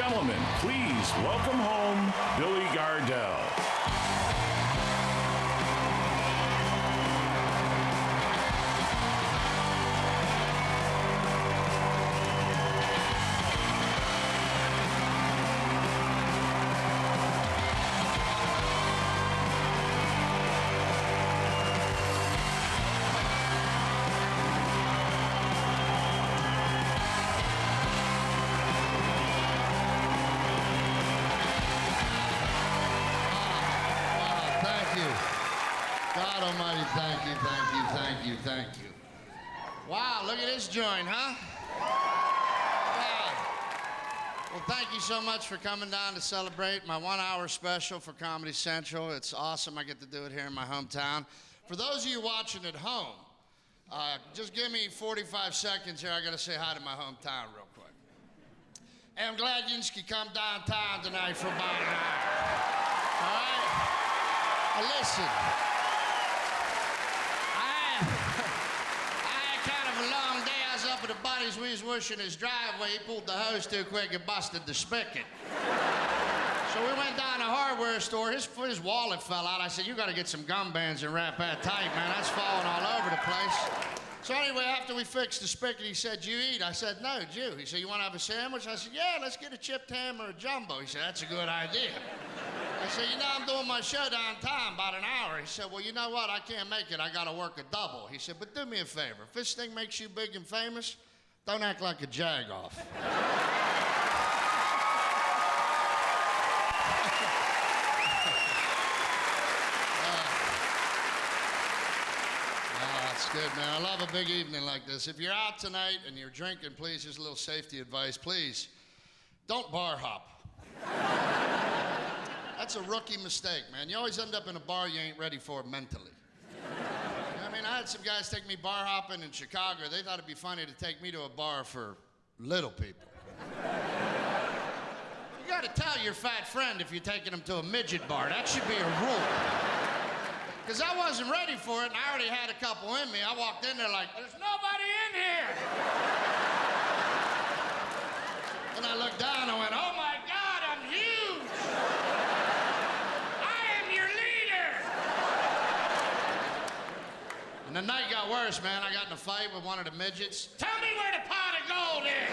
gentlemen, please welcome home Billy Gardell. God almighty, thank you. Wow, look at this joint, huh? Wow. Well, thank you so much for coming down to celebrate my 1 hour special for Comedy Central. It's awesome I get to do it here in my hometown. For those of you watching at home, just give me 45 seconds here. I gotta say hi to my hometown real quick. Hey, I'm glad you could come downtown tonight for about an hour. All right? Now listen. A long day. I was up at a buddy's. We was washing his driveway. He pulled the hose too quick and busted the spigot. So we went down to a hardware store. His wallet fell out. I said, "You got to get some gum bands and wrap that tight, man. That's falling all over the place." So anyway, after we fixed the spigot, he said, "You eat?" I said, "No, Jew." He said, "You want to have a sandwich?" I said, "Yeah, let's get a chipped ham or a jumbo." He said, "That's a good idea." I said, "You know, I'm doing my show downtown about an hour." He said, "Well, you know what? I can't make it. I got to work a double." He said, "But do me a favor. If this thing makes you big and famous, don't act like a jag-off." That's good, man. I love a big evening like this. If you're out tonight and you're drinking, please, here's a little safety advice. Please, don't bar hop. That's a rookie mistake, man. You always end up in a bar you ain't ready for mentally. I mean, I had some guys take me bar hopping in Chicago. They thought it'd be funny to take me to a bar for little people. You gotta tell your fat friend if you're taking him to a midget bar. That should be a rule. Because I wasn't ready for it, and I already had a couple in me. I walked in there like, "There's nobody in here." And I looked down and I went, "Oh my God, I'm huge. And the night got worse, man. I got in a fight with one of the midgets. "Tell me where the pot of gold is."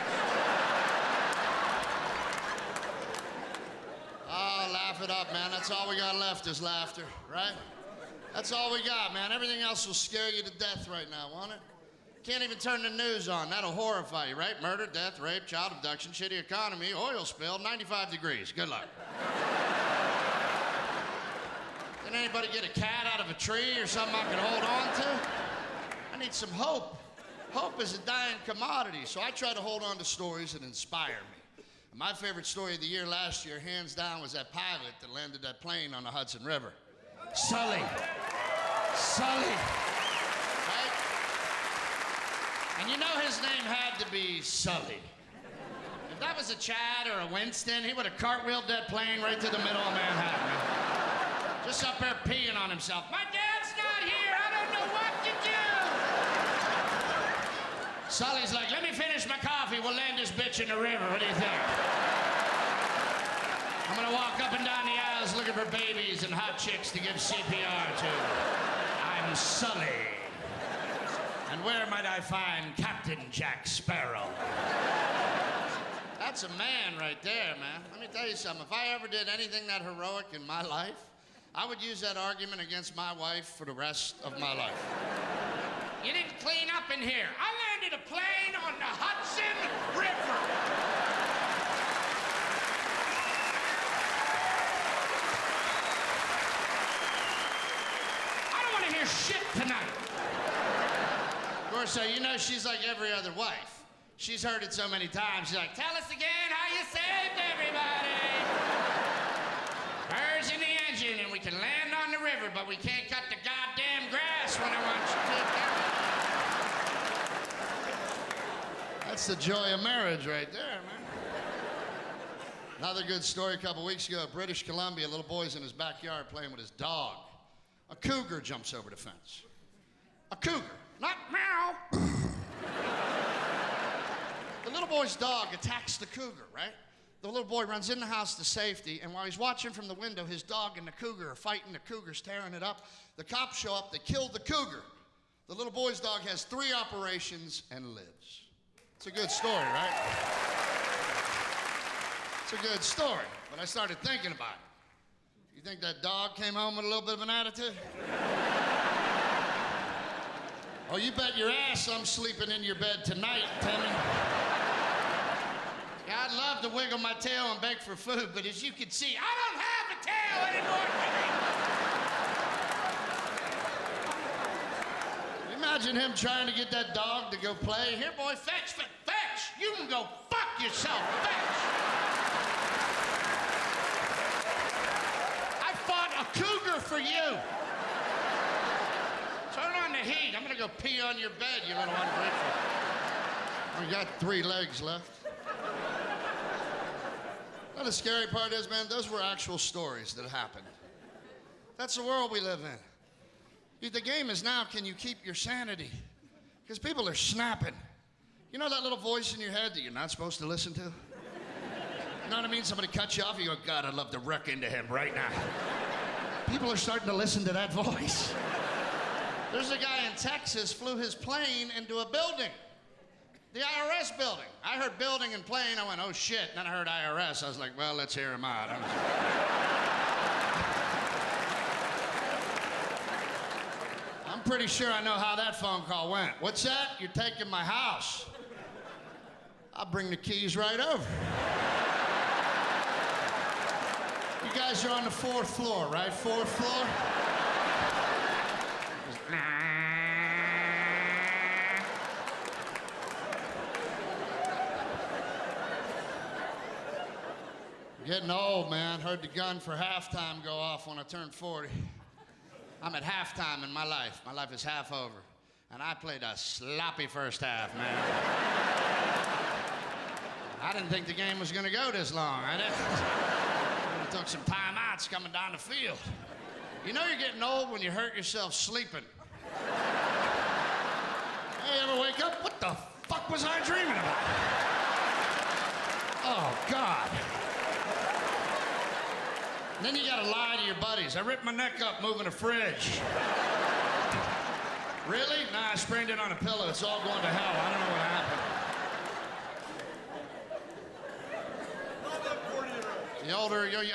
Oh, laugh it up, man. That's all we got left is laughter, right? That's all we got, man. Everything else will scare you to death right now, won't it? Can't even turn the news on. That'll horrify you, right? Murder, death, rape, child abduction, shitty economy, oil spill, 95 degrees. Good luck. Did anybody get a cat out of a tree or something I can hold on to? I need some hope. Hope is a dying commodity, so I try to hold on to stories that inspire me. And my favorite story of the year last year, hands down, was that pilot that landed that plane on the Hudson River. Sully. Right? And you know his name had to be Sully. If that was a Chad or a Winston, he would have cartwheeled that plane right to the middle of Manhattan. Just up there peeing on himself. "My dad's not here. I don't know what to do." Sully's like, "Let me finish my coffee. We'll land this bitch in the river. What do you think?" I'm gonna walk up and down the aisles looking for babies and hot chicks to give CPR to. I'm Sully. And where might I find Captain Jack Sparrow? That's a man right there, man. Let me tell you something. If I ever did anything that heroic in my life, I would use that argument against my wife for the rest of my life. "You didn't clean up in here." I landed a plane on the Hudson River. I don't want to hear shit tonight. Of course, you know, she's like every other wife. She's heard it so many times. She's like, "Tell us again how you saved everybody." "Birds in the engine and we can land on the river, but we can't cut the goddamn grass when I want you to." That's the joy of marriage right there, man. Another good story a couple weeks ago, British Columbia, a little boy's in his backyard playing with his dog. A cougar jumps over the fence. A cougar, not meow. The little boy's dog attacks the cougar, right? the little boy runs in the house to safety, and while he's watching from the window, his dog and the cougar are fighting. The cougar's tearing it up. The cops show up. They kill the cougar. The little boy's dog has 3 operations and lives. It's a good story, right? It's a good story, but I started thinking about it. You think that dog came home with a little bit of an attitude? Oh, you bet your ass I'm sleeping in your bed tonight, Timmy. Yeah, I'd love to wiggle my tail and beg for food, but as you can see, I don't have a tail anymore, Timmy. Imagine him trying to get that dog to go play. Here, boy, fetch. You can go fuck yourself, fetch. I fought a cougar for you. Turn on the heat. I'm gonna go pee on your bed, you little ungrateful. I got 3 legs left. Now, the scary part is, man, those were actual stories that happened. That's the world we live in. The game is now, can you keep your sanity? Because people are snapping. You know that little voice in your head that you're not supposed to listen to? You know what I mean? Somebody cuts you off, you go, God, I'd love to wreck into him right now. People are starting to listen to that voice. There's a guy in Texas flew his plane into a building. The IRS building. I heard building and plane, I went, oh shit. And then I heard IRS, I was like, well, let's hear him out. I'm pretty sure I know how that phone call went. What's that? You're taking my house. I'll bring the keys right over. You guys are on the 4th floor, right? 4th floor? Getting old, man. Heard the gun for halftime go off when I turned 40. I'm at halftime in my life. My life is half over. And I played a sloppy first half, man. I didn't think the game was gonna go this long. I didn't. I took some timeouts coming down the field. You know you're getting old when you hurt yourself sleeping. Hey, ever wake up? What the fuck was I dreaming about? Oh, God. And then you gotta lie to your buddies. I ripped my neck up moving a fridge. Really? Nah, I sprained it on a pillow. It's all going to hell. I don't know what happened. The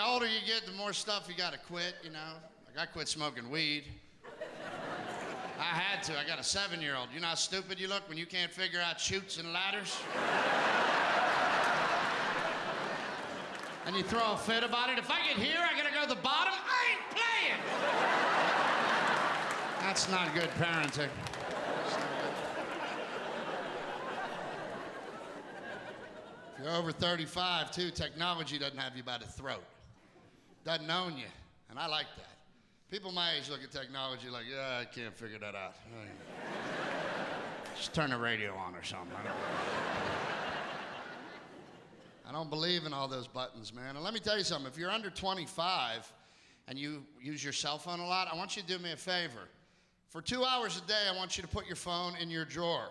older you get, the more stuff you gotta quit, you know? Like, I quit smoking weed. I had to. I got a 7-year-old. You know how stupid you look when you can't figure out chutes and ladders? And you throw a fit about it. If I get here, I gotta go to the bottom. I ain't playing. That's not good parenting. If you're over 35, too, technology doesn't have you by the throat. Doesn't own you. And I like that. People my age look at technology like, yeah, I can't figure that out. Just turn the radio on or something. I don't believe in all those buttons, man. And let me tell you something. If you're under 25 and you use your cell phone a lot, I want you to do me a favor. For 2 hours a day, I want you to put your phone in your drawer.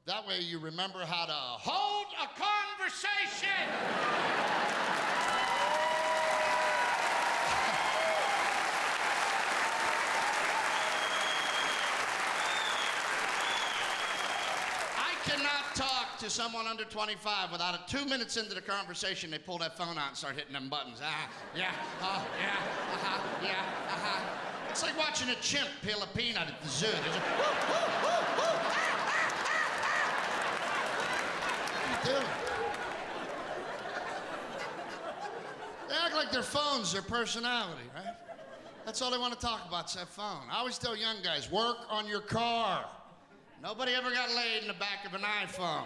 That way you remember how to hold a conversation. Cannot talk to someone under 25 without 2 minutes into the conversation, they pull that phone out and start hitting them buttons. Yeah, yeah. It's like watching a chimp peel a peanut at the zoo. What are you doing? They act like their phone's their personality, right? That's all they want to talk about is that phone. I always tell young guys, work on your car. Nobody ever got laid in the back of an iPhone.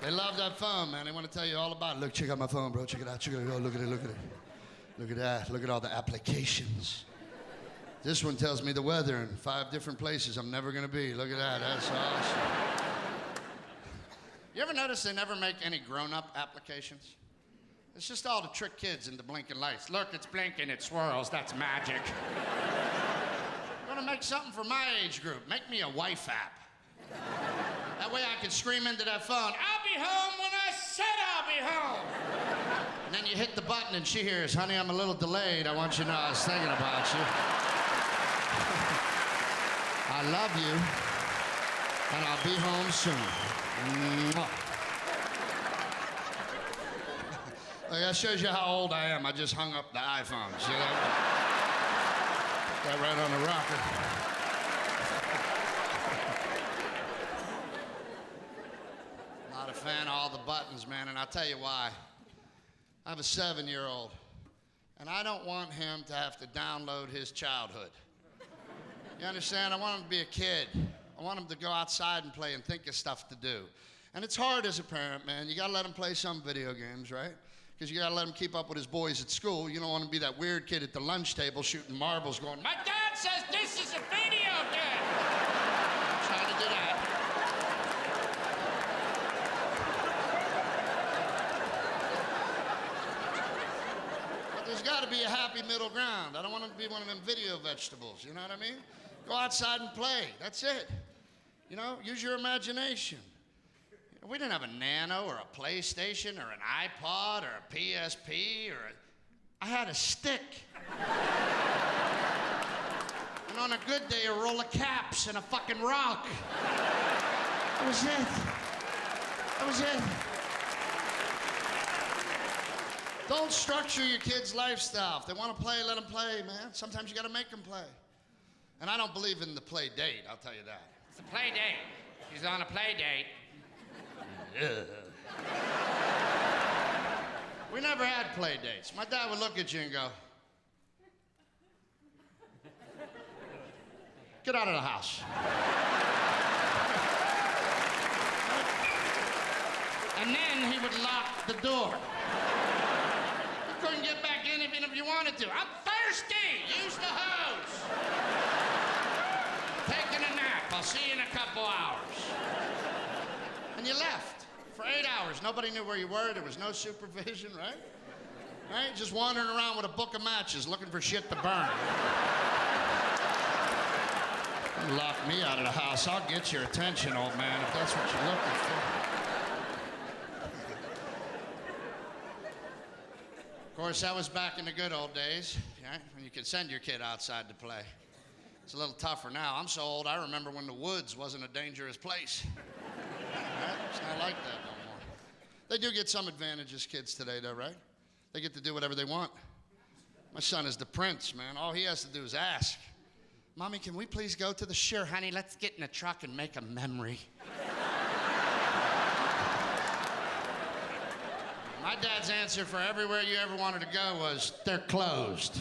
They love that phone, man. They want to tell you all about it. Look, check out my phone, bro. Check it out. Check it out. Oh, look at it. Look at it. Look at that. Look at all the applications. This one tells me the weather in 5 different places I'm never going to be. Look at that. That's awesome. You ever notice they never make any grown-up applications? It's just all to trick kids into blinking lights. Look, it's blinking, it swirls, that's magic. I'm gonna make something for my age group. Make me a wife app. That way I could scream into that phone, I'll be home when I said I'll be home. And then you hit the button and she hears, honey, I'm a little delayed. I want you to know I was thinking about you. I love you, and I'll be home soon. Mwah. Look, that shows you how old I am. I just hung up the iPhone. See that? Got right on the rocker. Not a fan of all the buttons, man, and I'll tell you why. I have a 7-year-old, and I don't want him to have to download his childhood. You understand? I want him to be a kid. I want him to go outside and play and think of stuff to do. And it's hard as a parent, man. You gotta let him play some video games, right? Because you gotta let him keep up with his boys at school. You don't want to be that weird kid at the lunch table shooting marbles going, my dad says this is a video game. I'm trying to do that. But there's gotta be a happy middle ground. I don't want him to be one of them video vegetables, you know what I mean? Go outside and play. That's it. You know, use your imagination. We didn't have a Nano or a PlayStation or an iPod or a PSP or I had a stick. And on a good day, a roll of caps and a fucking rock. That was it. That was it. Don't structure your kids' lifestyle. If they want to play, let them play, man. Sometimes you got to make them play. And I don't believe in the play date, I'll tell you that. It's a play date. She's on a play date. We never had play dates. My dad would look at you and go, get out of the house. And then he would lock the door. You couldn't get back in even if you wanted to. I'm thirsty! Use the hose! Taking a nap. I'll see you in a couple hours. And you left for 8 hours. Nobody knew where you were. There was no supervision, right? Right? Just wandering around with a book of matches looking for shit to burn. Don't lock me out of the house. I'll get your attention, old man, if that's what you're looking for. Of course, that was back in the good old days, right? When you could send your kid outside to play. It's a little tougher now. I'm so old, I remember when the woods wasn't a dangerous place. Right? It's not like that no more. They do get some advantages, kids today, though, right? They get to do whatever they want. My son is the prince, man. All he has to do is ask. Mommy, can we please go to the Sure, honey, let's get in a truck and make a memory. My dad's answer for everywhere you ever wanted to go was, they're closed.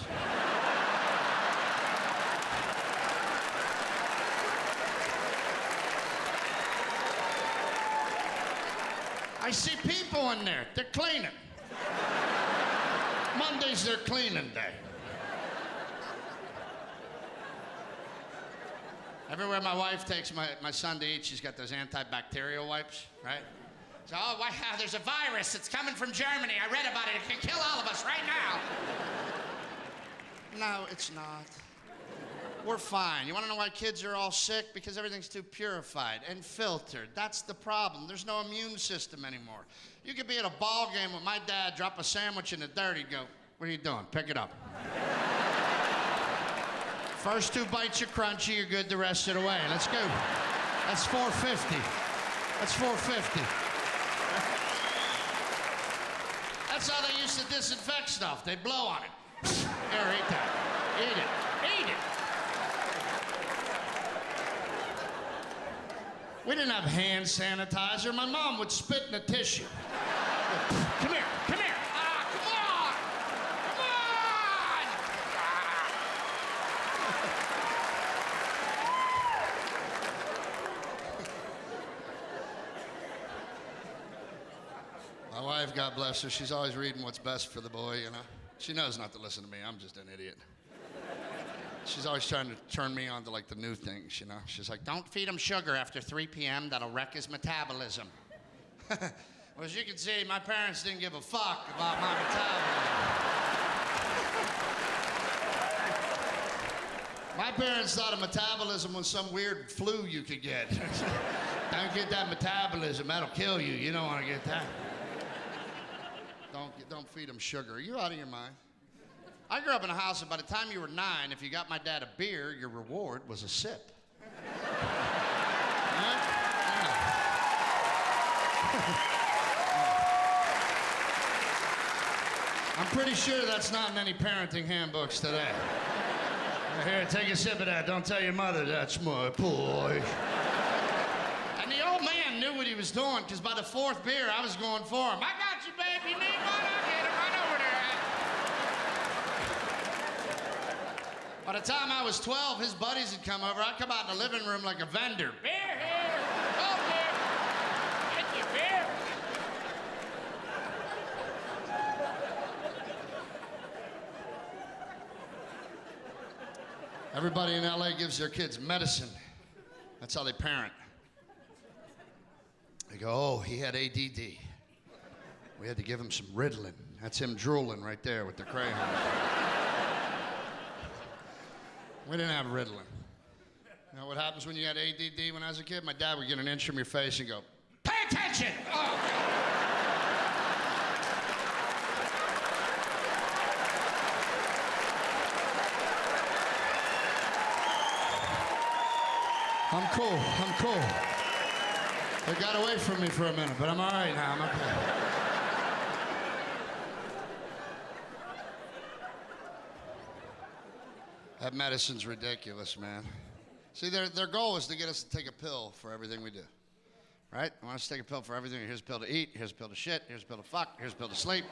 I see people in there. They're cleaning. Monday's their cleaning day. Everywhere my wife takes my son to eat, she's got those antibacterial wipes, right? So, oh, wow, there's a virus. It's coming from Germany. I read about it. It can kill all of us right now. No, it's not. We're fine. You want to know why kids are all sick? Because everything's too purified and filtered. That's the problem. There's no immune system anymore. You could be at a ball game with my dad, drop a sandwich in the dirt, he'd go, what are you doing? Pick it up. First 2 bites are crunchy, you're good the rest of the way. Let's go. That's $4.50. That's $4.50. That's how they used to disinfect stuff. They'd blow on it. Here, eat that. Eat it. Eat it. We didn't have hand sanitizer. My mom would spit in a tissue. Come here, come here. Ah, come on! Come on! Ah. My wife, God bless her, she's always reading what's best for the boy, you know. She knows not to listen to me. I'm just an idiot. She's always trying to turn me on to, like, the new things, you know? She's like, don't feed him sugar after 3 p.m. That'll wreck his metabolism. Well, as you can see, my parents didn't give a fuck about my metabolism. My parents thought a metabolism was some weird flu you could get. Don't get that metabolism. That'll kill you. You don't want to get that. Don't feed them sugar. Are you out of your mind? I grew up in a house that by the time you were 9, if you got my dad a beer, your reward was a sip. Huh? Yeah. I'm pretty sure that's not in any parenting handbooks today. Here, take a sip of that. Don't tell your mother that's my boy. And the old man knew what he was doing, because by the 4th beer, I was going for him. I got you, babe. You need one? I'll get him right over there. By the time I was 12, his buddies had come over. I'd come out in the living room like a vendor. Beer here. Oh, beer. Get you beer. Everybody in LA gives their kids medicine. That's how they parent. They go, oh, he had ADD. We had to give him some Ritalin. That's him drooling right there with the crayon. We didn't have Ritalin. You know what happens when you had ADD when I was a kid? My dad would get an inch from your face and go, pay attention! Oh. I'm cool. They got away from me for a minute, but I'm all right now. I'm okay. That medicine's ridiculous, man. See, their goal is to get us to take a pill for everything we do. Right? They want us to take a pill for everything. Here's a pill to eat, here's a pill to shit, here's a pill to fuck, here's a pill to sleep.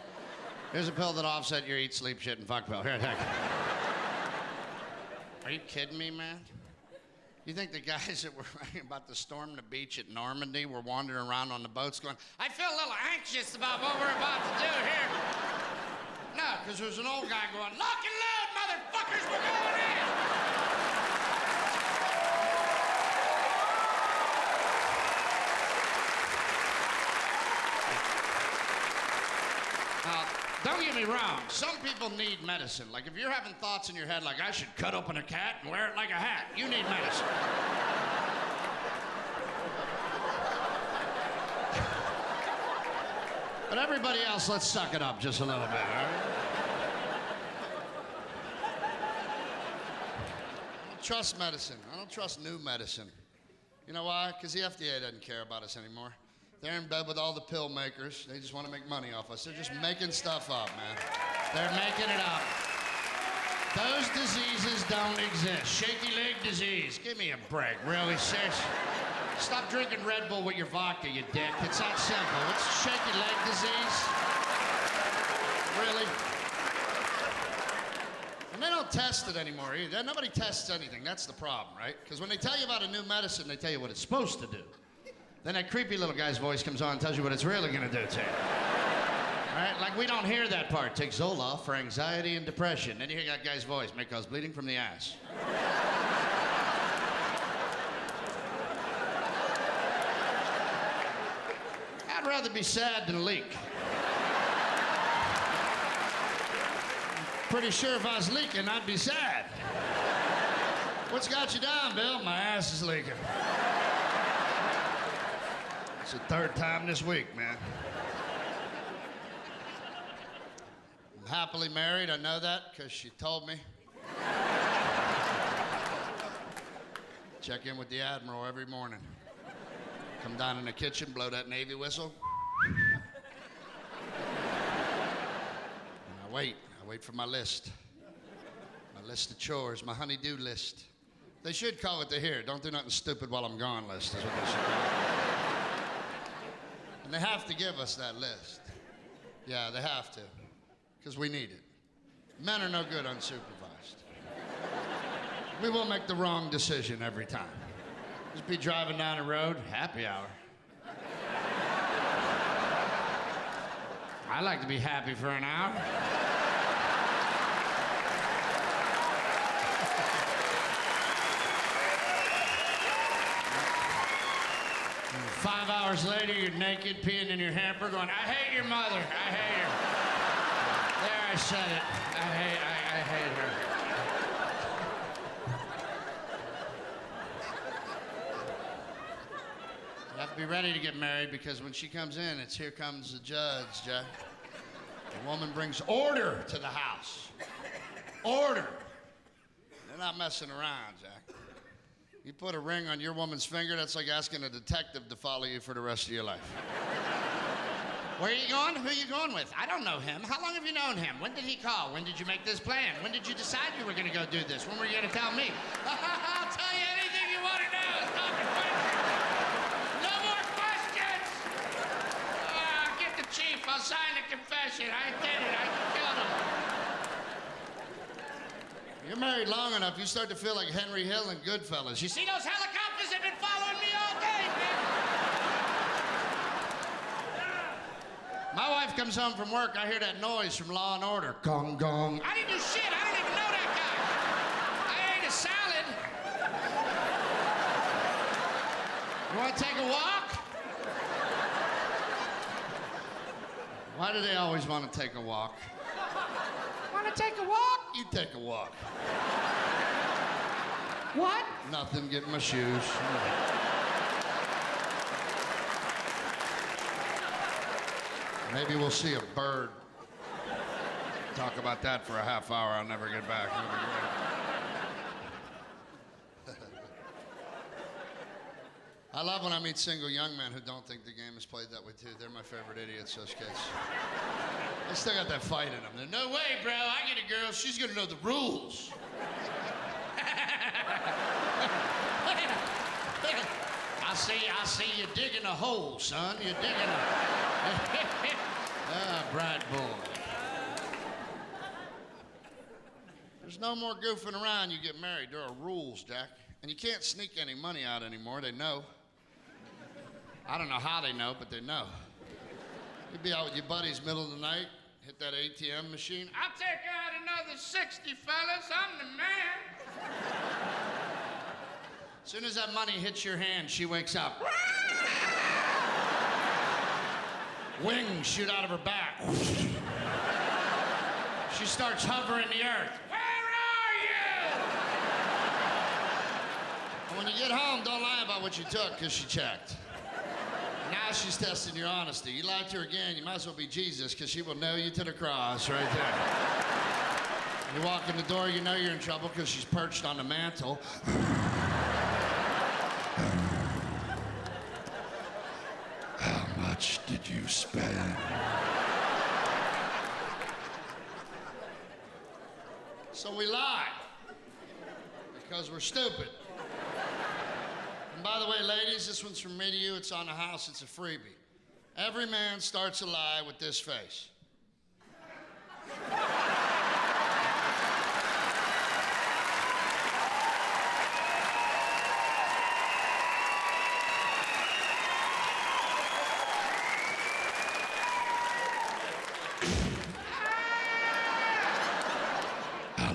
Here's a pill that'll offset your eat, sleep, shit, and fuck pill. Here, take it. Are you kidding me, man? You think the guys that were writing about the storm the beach at Normandy were wandering around on the boats going, I feel a little anxious about what we're about to do here? No, because there's an old guy going, lock and load, motherfuckers, we're going in! Don't get me wrong, some people need medicine. Like if you're having thoughts in your head like I should cut open a cat and wear it like a hat, you need medicine. But everybody else, let's suck it up just a little bit, all right? I don't trust medicine. I don't trust new medicine. You know why? Because the FDA doesn't care about us anymore. They're in bed with all the pill makers. They just want to make money off us. They're just making stuff up, man. They're making it up. Those diseases don't exist. Shaky leg disease. Give me a break. Really, serious? Stop drinking Red Bull with your vodka, you dick. It's that simple. It's shaky leg disease. Really? And they don't test it anymore either. Nobody tests anything. That's the problem, right? Because when they tell you about a new medicine, they tell you what it's supposed to do. Then that creepy little guy's voice comes on and tells you what it's really gonna do to you. Right? Like we don't hear that part. Take Zoloft for anxiety and depression. Then you hear that guy's voice, may cause bleeding from the ass. I'd rather be sad than leak. Pretty sure if I was leaking, I'd be sad. What's got you down, Bill? My ass is leaking. It's the 3rd time this week, man. I'm happily married. I know that because she told me. Check in with the Admiral every morning. Come down in the kitchen, blow that Navy whistle. And I wait for my list. My list of chores, my honey-do list. They should call it the here, don't do nothing stupid while I'm gone list, is what they should call it. And they have to give us that list. Yeah, they have to, because we need it. Men are no good unsupervised. We will make the wrong decision every time. Just be driving down the road, happy hour. I like to be happy for an hour. 5 hours later, you're naked, peeing in your hamper, going, I hate your mother, I hate her. There, I said it. I hate her. be ready to get married because when she comes in, it's here comes the judge, Jack. The woman brings order to the house. Order. They're not messing around, Jack. You put a ring on your woman's finger, that's like asking a detective to follow you for the rest of your life. Where are you going? Who are you going with? I don't know him. How long have you known him? When did he call? When did you make this plan? When did you decide you were going to go do this? When were you going to tell me? I'll tell you anything you want to know. Stop the questions. No more questions. Get the chief. I'll sign the confession. I did it. I killed him. You're married long enough, you start to feel like Henry Hill and Goodfellas. You see those helicopters have been following me all day, man? My wife comes home from work, I hear that noise from Law and Order. Gong, gong. I didn't do shit. I don't even know that guy. I ate a salad. You want to take a walk? Why do they always want to take a walk? Want to take a walk? You take a walk. What? Nothing, getting my shoes. Maybe we'll see a bird. Talk about that for a half hour, I'll never get back. I love when I meet single young men who don't think the game is played that way too. They're my favorite idiots, those kids. They still got that fight in them. They're, no way, bro, I get a girl, she's gonna know the rules. I see you digging a hole, son. You're digging a... bright boy. There's no more goofing around. You get married. There are rules, Jack. And you can't sneak any money out anymore. They know. I don't know how they know, but they know. You'd be out with your buddies middle of the night, hit that ATM machine. I'll take out another 60, fellas. I'm the man. As soon as that money hits your hand, she wakes up. Wings shoot out of her back. She starts hovering the earth. Where are you? And when you get home, don't lie about what you took, because she checked. Now she's testing your honesty. You lie to her again, you might as well be Jesus, because she will nail you to the cross right there. You walk in the door, you know you're in trouble, because she's perched on the mantle. How much did you spend? So we lie because we're stupid. And by the way, ladies, this one's from me to you. It's on the house. It's a freebie. Every man starts a lie with this face.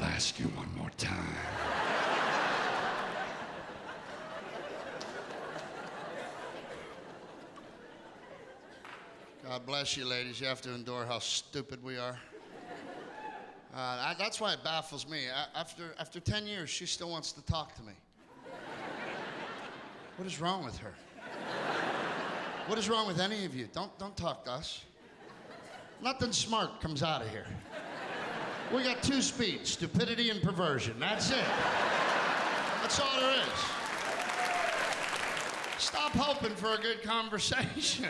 Ask you one more time. God bless you, ladies. You have to endure how stupid we are. That's why it baffles me. After 10 years, she still wants to talk to me. What is wrong with her? What is wrong with any of you? Don't talk to us. Nothing smart comes out of here. We got two speeds, stupidity and perversion. That's it. That's all there is. Stop hoping for a good conversation.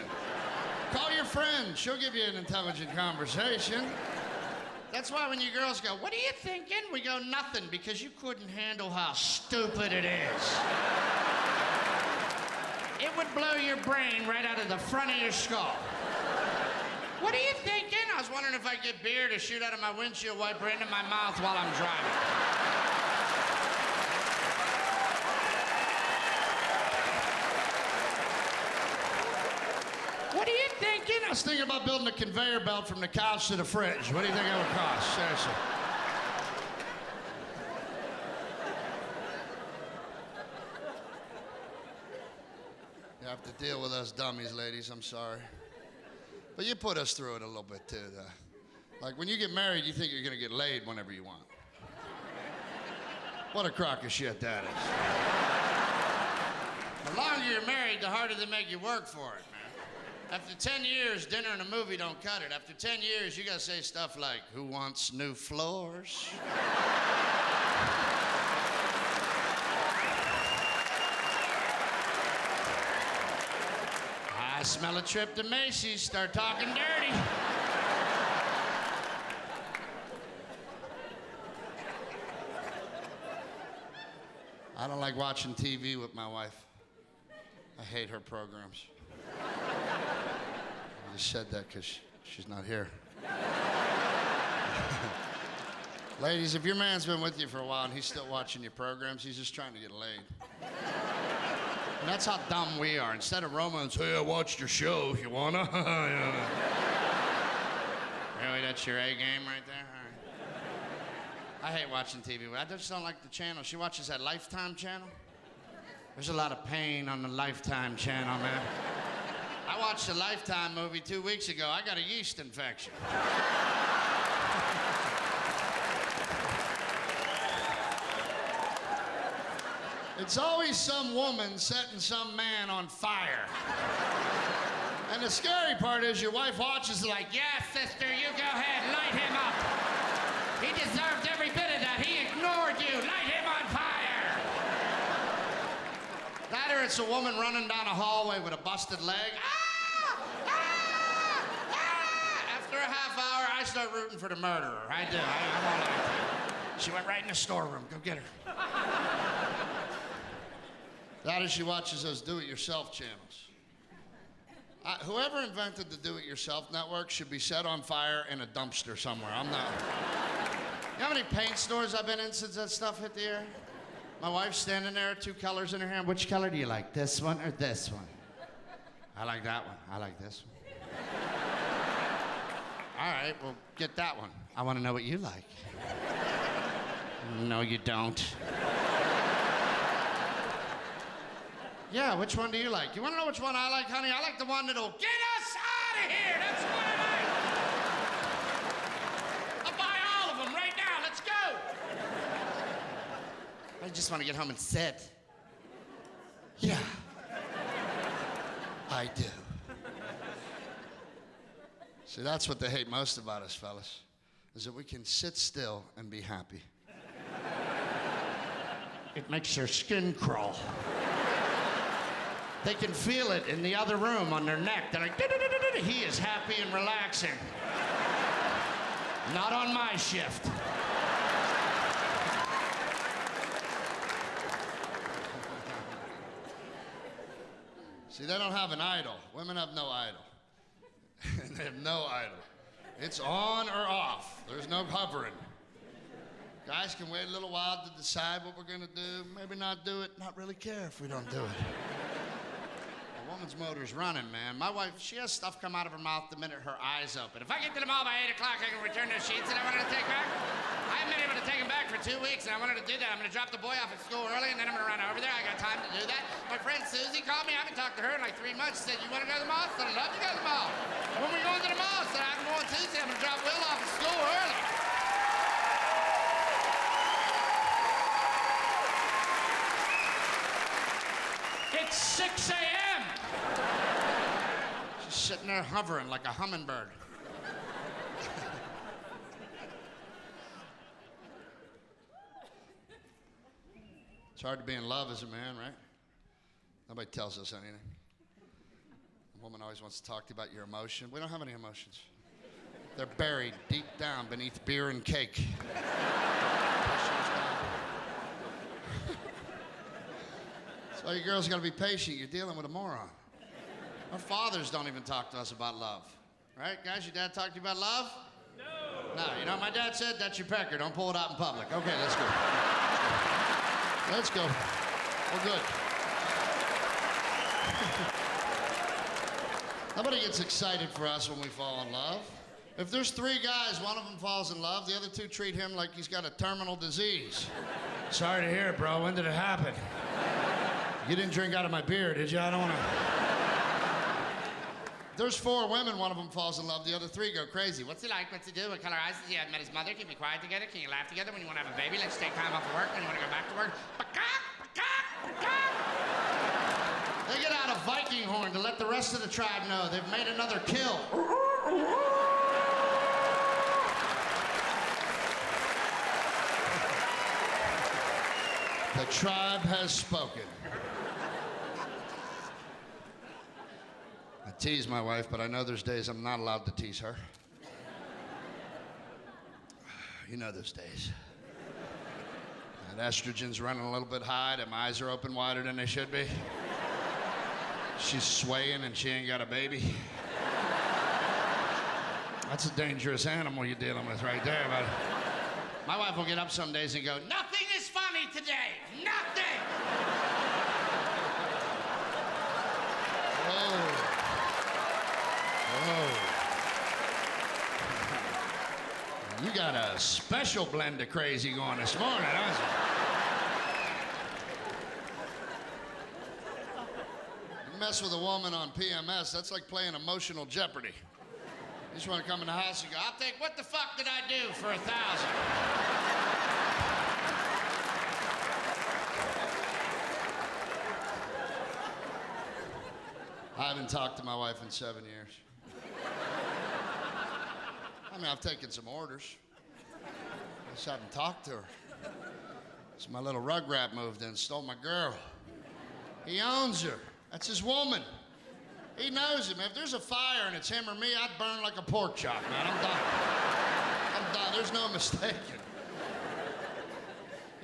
Call your friend. She'll give you an intelligent conversation. That's why when you girls go, what are you thinking? We go, nothing, because you couldn't handle how stupid it is. It would blow your brain right out of the front of your skull. What are you thinking? I was wondering if I get beer to shoot out of my windshield wiper into my mouth while I'm driving. What are you thinking? I was thinking about building a conveyor belt from the couch to the fridge. What do you think it would cost? Seriously. You have to deal with us dummies, ladies. I'm sorry. But you put us through it a little bit, too. Like, when you get married, you think you're going to get laid whenever you want. What a crock of shit that is. The longer you're married, the harder they make you work for it, man. After 10 years, dinner and a movie don't cut it. After 10 years, you gotta say stuff like, who wants new floors? I smell a trip to Macy's, start talking dirty. I don't like watching TV with my wife. I hate her programs. I just said that because she's not here. Ladies, if your man's been with you for a while and he's still watching your programs, he's just trying to get laid. And that's how dumb we are. Instead of romance, hey, I watched your show, you wanna? Really, that's your A game right there? All right. I hate watching TV. I just don't like the channel. She watches that Lifetime channel. There's a lot of pain on the Lifetime channel, man. I watched a Lifetime movie 2 weeks ago. I got a yeast infection. It's always some woman setting some man on fire. And the scary part is your wife watches it like, Yes, sister, you go ahead, light him up. He deserved every bit of that. He ignored you. Light him on fire. that or it's a woman running down a hallway with a busted leg. Ah! Ah! Ah! After a half hour, I start rooting for the murderer. I do. I won't lie to you. She went right in the storeroom. Go get her. That or she watches those do-it-yourself channels. Whoever invented the do-it-yourself network should be set on fire in a dumpster somewhere. I'm not. You know how many paint stores I've been in since that stuff hit the air? My wife's standing there, 2 colors in her hand. Which color do you like, this one or this one? I like that one. I like this one. All right, well, get that one. I want to know what you like. No, you don't. Yeah, which one do you like? You want to know which one I like, honey? I like the one that'll get us out of here. That's what I like. I'll buy all of them right now. Let's go. I just want to get home and sit. Yeah, I do. See, that's what they hate most about us, fellas, is that we can sit still and be happy. It makes their skin crawl. They can feel it in the other room on their neck. They're like, he is happy and relaxing. Not on my shift. See, they don't have an idol. Women have no idol. They have no idol. It's on or off. There's no hovering. Guys can wait a little while to decide what we're gonna do. Maybe not do it, not really care if we don't do it. A woman's motor's running, man. My wife, she has stuff come out of her mouth the minute her eyes open. If I get to the mall by 8 o'clock, I can return those sheets that I wanted to take back. I haven't been able to take them back for 2 weeks, and I wanted to do that. I'm gonna drop the boy off at school early, and then I'm gonna run over there. I got time to do that. My friend Susie called me. I haven't talked to her in like 3 months. She said, you wanna go to the mall? I said, I'd love to go to the mall. When we going to the mall? I said, I'm going Tuesday. I'm gonna drop Will off at school early. It's 6 a.m. She's sitting there hovering like a hummingbird. It's hard to be in love as a man, right? Nobody tells us anything. A woman always wants to talk to you about your emotion. We don't have any emotions. They're buried deep down beneath beer and cake. So you girls gotta be patient. You're dealing with a moron. Our fathers don't even talk to us about love. Right, guys? Your dad talk to you about love? No. No, you know what my dad said? That's your pecker. Don't pull it out in public. Okay, let's go. Let's go. We're good. Nobody gets excited for us when we fall in love. If there's 3 guys, one of them falls in love, the other 2 treat him like he's got a terminal disease. Sorry to hear it, bro. When did it happen? You didn't drink out of my beer, did you? I don't want to. There's 4 women, one of them falls in love, the other 3 go crazy. What's he like? What's he do? What color eyes does he have? Met his mother? Can you be quiet together? Can you laugh together when you want to have a baby? Let's take time off of work when you want to go back to work. Ba-cock, ba-cock, ba-cock. They get out a Viking horn to let the rest of the tribe know they've made another kill. The tribe has spoken. I tease my wife, but I know there's days I'm not allowed to tease her. You know those days. That estrogen's running a little bit high, that my eyes are open wider than they should be. She's swaying and she ain't got a baby. That's a dangerous animal you're dealing with right there, but my wife will get up some days and go, "Nothing is funny today, nothing!" Whoa. You got a special blend of crazy going this morning, don't you? You mess with a woman on PMS, that's like playing emotional Jeopardy. You just want to come in the house and go, "I'll take, what the fuck did I do for $1,000?" I haven't talked to my wife in 7 years. I mean, I've taken some orders. I just haven't talked to her. So my little rugrat moved in, stole my girl. He owns her. That's his woman. He knows him. If there's a fire and it's him or me, I'd burn like a pork chop, man. I'm done. I'm done. There's no mistaking.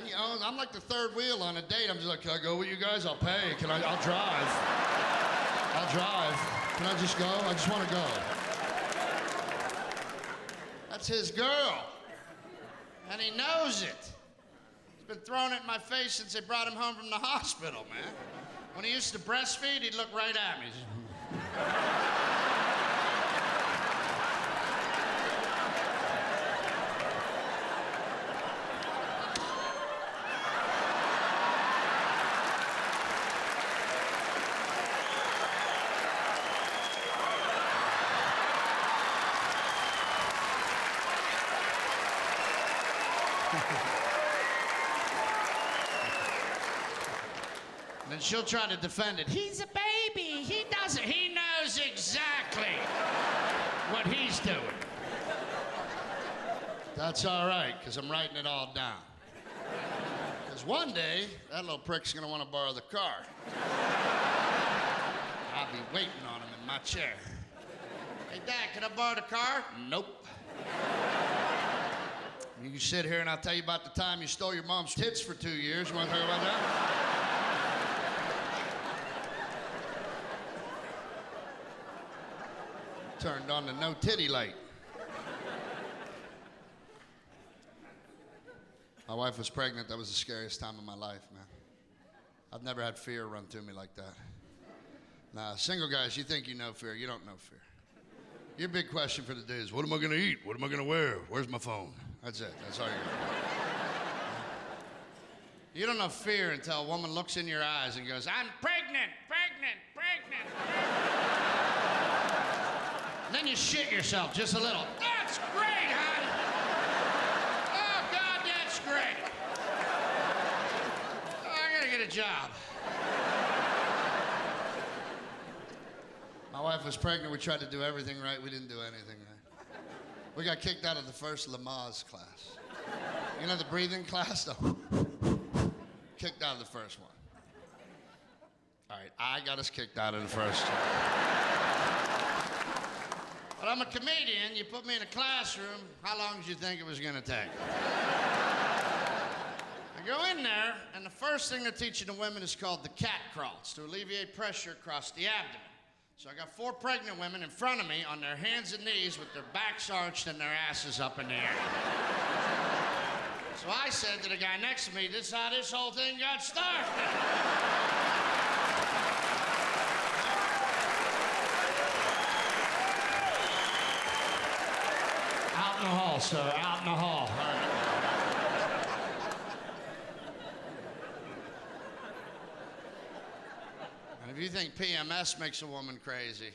He owns. I'm like the third wheel on a date. I'm just like, "Can I go with you guys? I'll pay. I'll drive. I'll drive. Can I just go? I just want to go." That's his girl. And he knows it. He's been throwing it in my face since they brought him home from the hospital, man. When he used to breastfeed, he'd look right at me. And then she'll try to defend it. "He's a baby. He doesn't. He knows exactly what he's doing." That's all right, because I'm writing it all down. Because one day, that little prick's going to want to borrow the car. I'll be waiting on him in my chair. "Hey, Dad, can I borrow the car?" "Nope." "You can sit here and I'll tell you about the time you stole your mom's tits for 2 years. You want to talk about that?" Turned on the no titty light. My wife was pregnant. That was the scariest time of my life, man. I've never had fear run through me like that. Nah, single guys, you think you know fear. You don't know fear. Your big question for the day is, what am I going to eat? What am I going to wear? Where's my phone? That's it. That's all you got. You don't know fear until a woman looks in your eyes and goes, "I'm pregnant, pregnant, pregnant, pregnant." And then you shit yourself just a little. "That's great, hon. Oh, God, that's great. Oh, I gotta get a job." My wife was pregnant. We tried to do everything right. We didn't do anything right. We got kicked out of the first Lamaze class. You know the breathing class? Kicked out of the first one. All right, I got us kicked out of the first one. But I'm a comedian. You put me in a classroom, how long did you think it was going to take? I go in there, and the first thing they're teaching the women is called the cat crawl. It's to alleviate pressure across the abdomen. So I got 4 pregnant women in front of me on their hands and knees with their backs arched and their asses up in the air. So I said to the guy next to me, "This is how this whole thing got started." Out in the hall, sir, out in the hall. All right. And if you think PMS makes a woman crazy,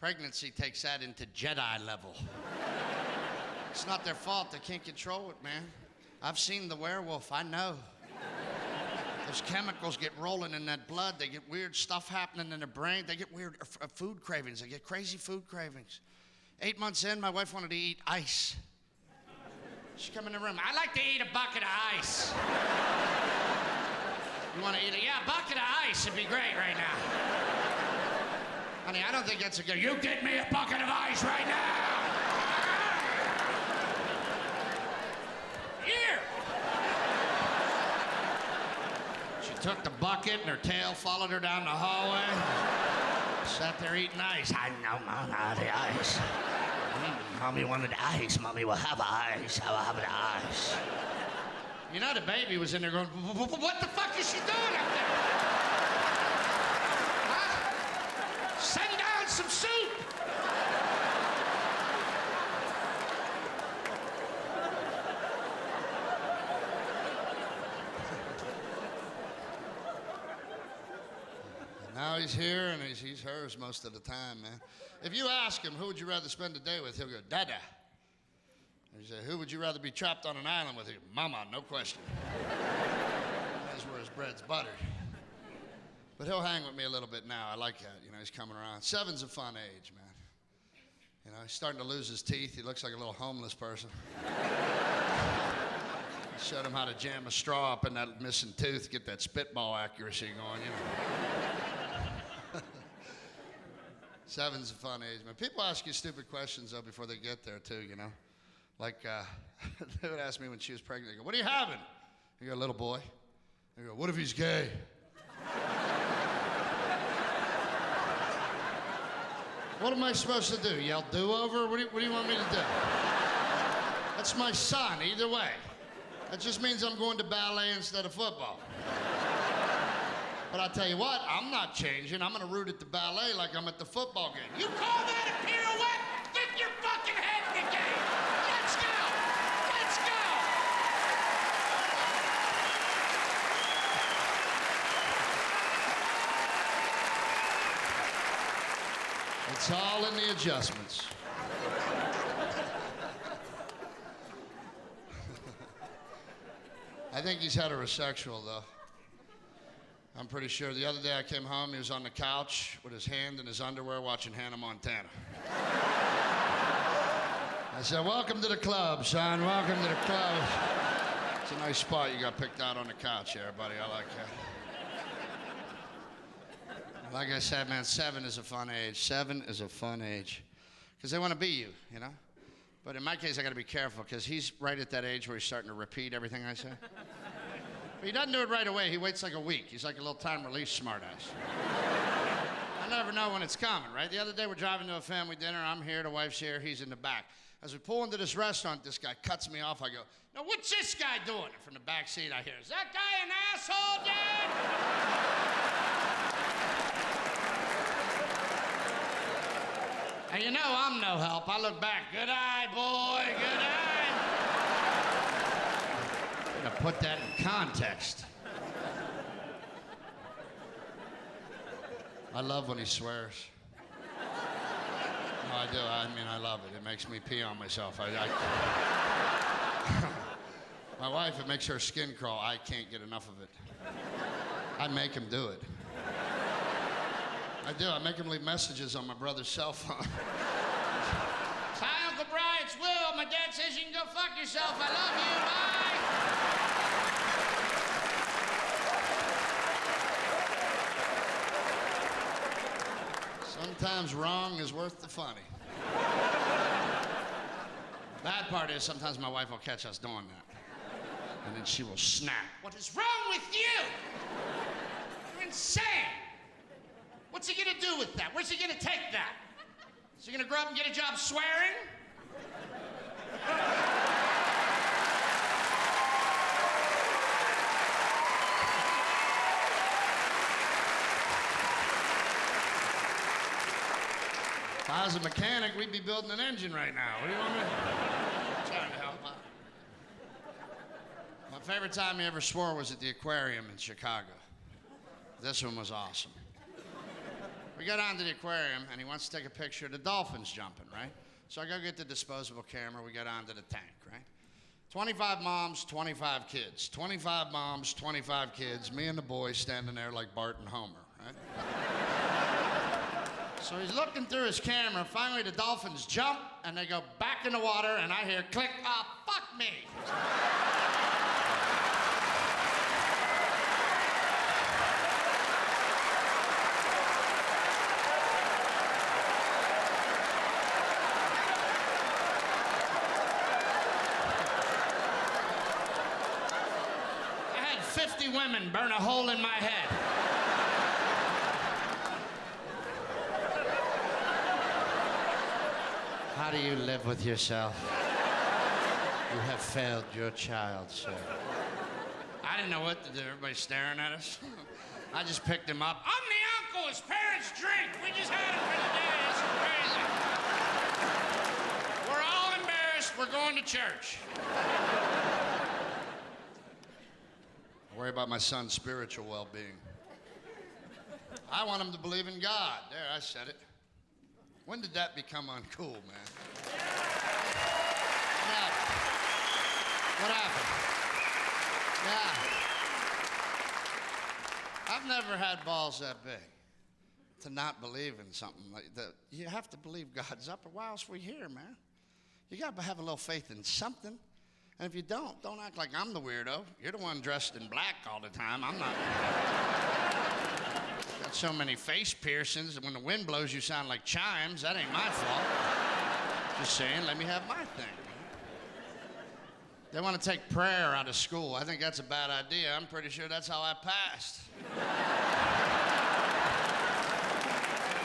pregnancy takes that into Jedi level. It's not their fault. They can't control it, man. I've seen the werewolf. I know. Those chemicals get rolling in that blood. They get weird stuff happening in their brain. They get weird food cravings. They get crazy food cravings. 8 months in, my wife wanted to eat ice. She come in the room. I like to eat a bucket of ice. You want to eat it? Yeah, a bucket of ice would be great right now. Honey, I don't think that's a good... You get me a bucket of ice right now! Here! She took the bucket and her tail followed her down the hallway. Sat there eating ice. I know, Mama, the ice. Mommy wanted ice. Mommy will have ice. I will have the ice. You know, the baby was in there going, what the fuck is she doing up there? Huh? Send down some soup. Now he's here and he's hers most of the time, man. If you ask him, who would you rather spend the day with, he'll go, Dada. And you say, who would you rather be trapped on an island with? He'll go, Mama, no question. That's where his bread's buttered. But he'll hang with me a little bit now. I like that. You know, he's coming around. 7's a fun age, man. You know, he's starting to lose his teeth. He looks like a little homeless person. Showed him how to jam a straw up in that missing tooth, get that spitball accuracy going, you know. 7's a fun age, man. People ask you stupid questions, though, before they get there, too, you know. Like, they would ask me when she was pregnant, they go, what are you having? You go, little boy. They go, what if he's gay? What am I supposed to do? Yell do-over? What do you want me to do? That's my son, either way. That just means I'm going to ballet instead of football. But I'll tell you what, I'm not changing. I'm going to root at the ballet like I'm at the football game. You call that a pirouette? Get your fucking head in the game. Let's go. Let's go. It's all in the adjustments. I think he's heterosexual, though. I'm pretty sure. The other day I came home, he was on the couch with his hand in his underwear watching Hannah Montana. I said, welcome to the club, son. Welcome to the club. It's a nice spot you got picked out on the couch here, buddy. I like that. Like I said, man, 7 is a fun age. 7 is a fun age. Because they want to be you, you know? But in my case, I got to be careful because he's right at that age where he's starting to repeat everything I say. But he doesn't do it right away. He waits like a week. He's like a little time release smartass. I never know when it's coming, right? The other day we're driving to a family dinner. I'm here, the wife's here, he's in the back. As we pull into this restaurant, this guy cuts me off. I go, now what's this guy doing? And from the back seat I hear, is that guy an asshole, Dad? And you know I'm no help. I look back, good eye, boy, good eye. I'm gonna put that in context. I love when he swears. No, I do. I mean, I love it. It makes me pee on myself. My wife, it makes her skin crawl. I can't get enough of it. I make him do it. I do. I make him leave messages on my brother's cell phone. Hi, Uncle Brian. It's Will. My dad says you can go fuck yourself. I love you. Bye. Sometimes wrong is worth the funny. Bad part is sometimes my wife will catch us doing that. And then she will snap. What is wrong with you? You're insane. What's he gonna do with that? Where's he gonna take that? Is he gonna grow up and get a job swearing? If I was a mechanic, we'd be building an engine right now. What do you want me to do? I'm trying to help out. My favorite time he ever swore was at the aquarium in Chicago. This one was awesome. We got onto the aquarium, and he wants to take a picture of the dolphins jumping, right? So I go get the disposable camera. We got onto the tank, right? 25 moms, 25 kids. 25 moms, 25 kids. Me and the boys standing there like Bart and Homer, right? So he's looking through his camera. Finally, the dolphins jump, and they go back in the water, and I hear click, fuck me. I had 50 women burn a hole in my head. How do you live with yourself? You have failed your child, sir. I didn't know what to do. Everybody's staring at us. I just picked him up. I'm the uncle. His parents drink. We just had him for the day. It's crazy. We're all embarrassed. We're going to church. I worry about my son's spiritual well-being. I want him to believe in God. There, I said it. When did that become uncool, man? What happened? Yeah. I've never had balls that big to not believe in something like that. You have to believe God's up, or why else are we here, man? You got to have a little faith in something. And if you don't act like I'm the weirdo. You're the one dressed in black all the time. I'm not. Got so many face piercings, and when the wind blows, you sound like chimes. That ain't my fault. Just saying, let me have my thing. They want to take prayer out of school. I think that's a bad idea. I'm pretty sure that's how I passed.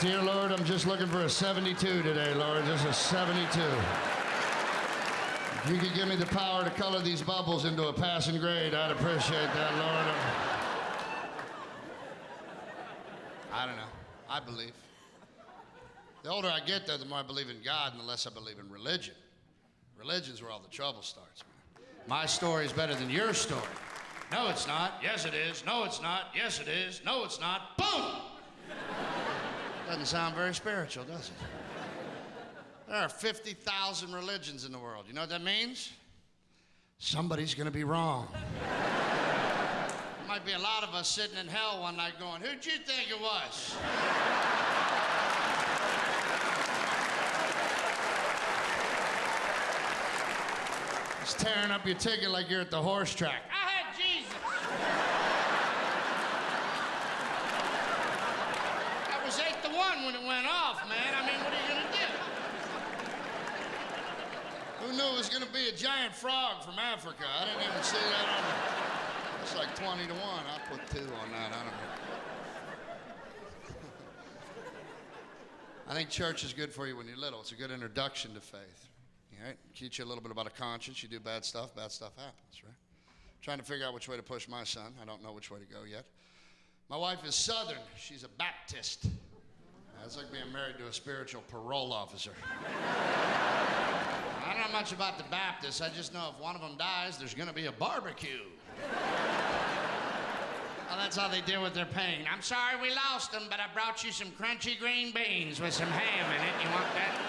Dear Lord, I'm just looking for a 72 today, Lord. Just a 72. If you could give me the power to color these bubbles into a passing grade, I'd appreciate that, Lord. I don't know. I believe. The older I get, though, the more I believe in God and the less I believe in religion. Religion's where all the trouble starts, man. My story's better than your story. No, it's not. Yes, it is. No, it's not. Yes, it is. No, it's not. Boom! Doesn't sound very spiritual, does it? There are 50,000 religions in the world. You know what that means? Somebody's gonna be wrong. There might be a lot of us sitting in hell one night going, who'd you think it was? Just tearing up your ticket like you're at the horse track. I had Jesus. I was 8-1 when it went off, man. I mean, what are you gonna do? Who knew it was gonna be a giant frog from Africa? I didn't even see that on the... It's like 20-1. I'll put 2 on that. I don't know. I think church is good for you when you're little. It's a good introduction to faith. Right? Teach you a little bit about a conscience. You do bad stuff happens, right? Trying to figure out which way to push my son. I don't know which way to go yet. My wife is Southern. She's a Baptist. That's like being married to a spiritual parole officer. I don't know much about the Baptists. I just know if one of them dies, there's going to be a barbecue. Well, that's how they deal with their pain. I'm sorry we lost them, but I brought you some crunchy green beans with some ham in it. You want that?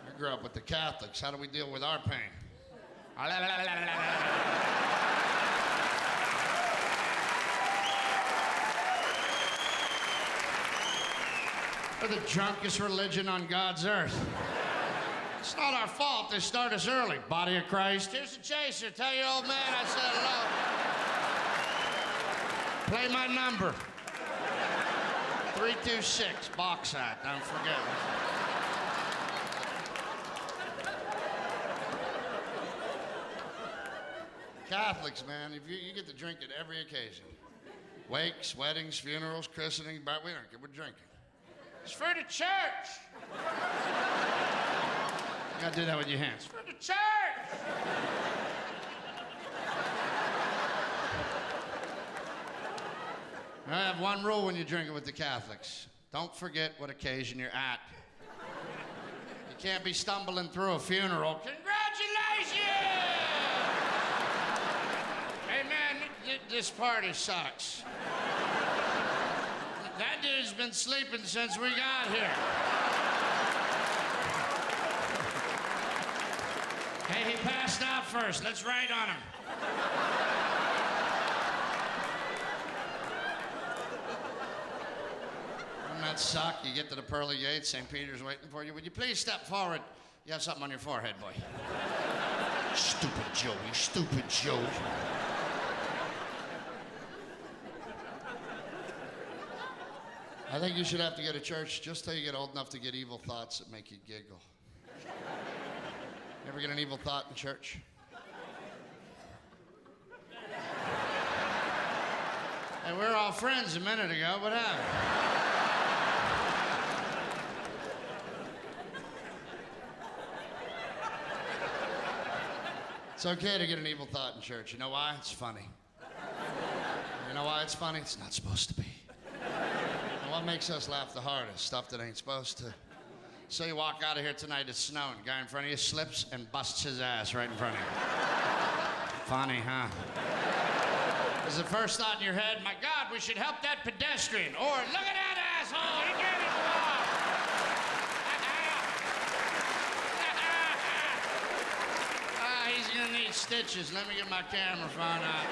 I grew up with the Catholics. How do we deal with our pain? We're the drunkest religion on God's earth. It's not our fault. They start us early. Body of Christ. Here's the chaser. Tell your old man I said hello. Play my number. 326, box hat. Don't forget it. Catholics, man, if you get to drink at every occasion. Wakes, weddings, funerals, christening, but we don't get, we're drinking. It's for the church. You gotta do that with your hands. For the church. I have one rule when you're drinking with the Catholics. Don't forget what occasion you're at. You can't be stumbling through a funeral. Congratulations! Hey, man, this party sucks. That dude's been sleeping since we got here. Hey, he passed out first. Let's write on him. Doesn't that suck? You get to the pearly gates, St. Peter's waiting for you. Would you please step forward? You have something on your forehead, boy. Stupid Joey, stupid Joey. I think you should have to go to church just till you get old enough to get evil thoughts that make you giggle. You ever get an evil thought in church? Hey, we were all friends a minute ago. What happened? It's okay to get an evil thought in church. You know why? It's funny. You know why it's funny? It's not supposed to be. And what makes us laugh the hardest? Stuff that ain't supposed to. So you walk out of here tonight, it's snowing. The guy in front of you slips and busts his ass right in front of you. Funny, huh? Is the first thought in your head, my God, we should help that pedestrian. Or, look at that asshole, he can't even walk. He's gonna need stitches. Let me get my camera phone out.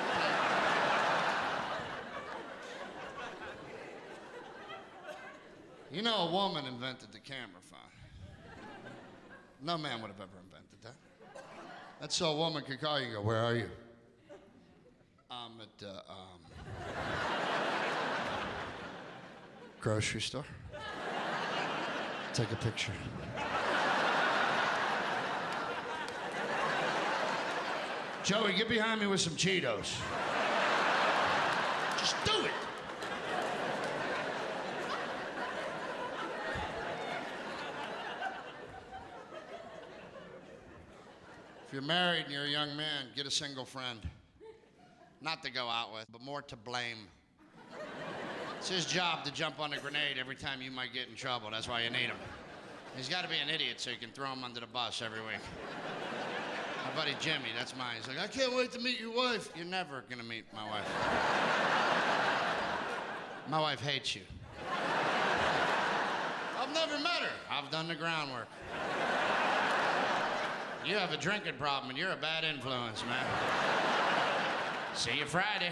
You know, a woman invented the camera phone. No man would have ever invented that. That's so a woman could call you and go, where are you? I'm at, grocery store. Take a picture. Joey, get behind me with some Cheetos. Just do it. If you're married and you're a young man, get a single friend. Not to go out with, but more to blame. It's his job to jump on a grenade every time you might get in trouble. That's why you need him. He's got to be an idiot so you can throw him under the bus every week. My buddy Jimmy, that's mine. He's like, I can't wait to meet your wife. You're never gonna meet my wife. My wife hates you. I've never met her. I've done the groundwork. You have a drinking problem and you're a bad influence, man. See you Friday.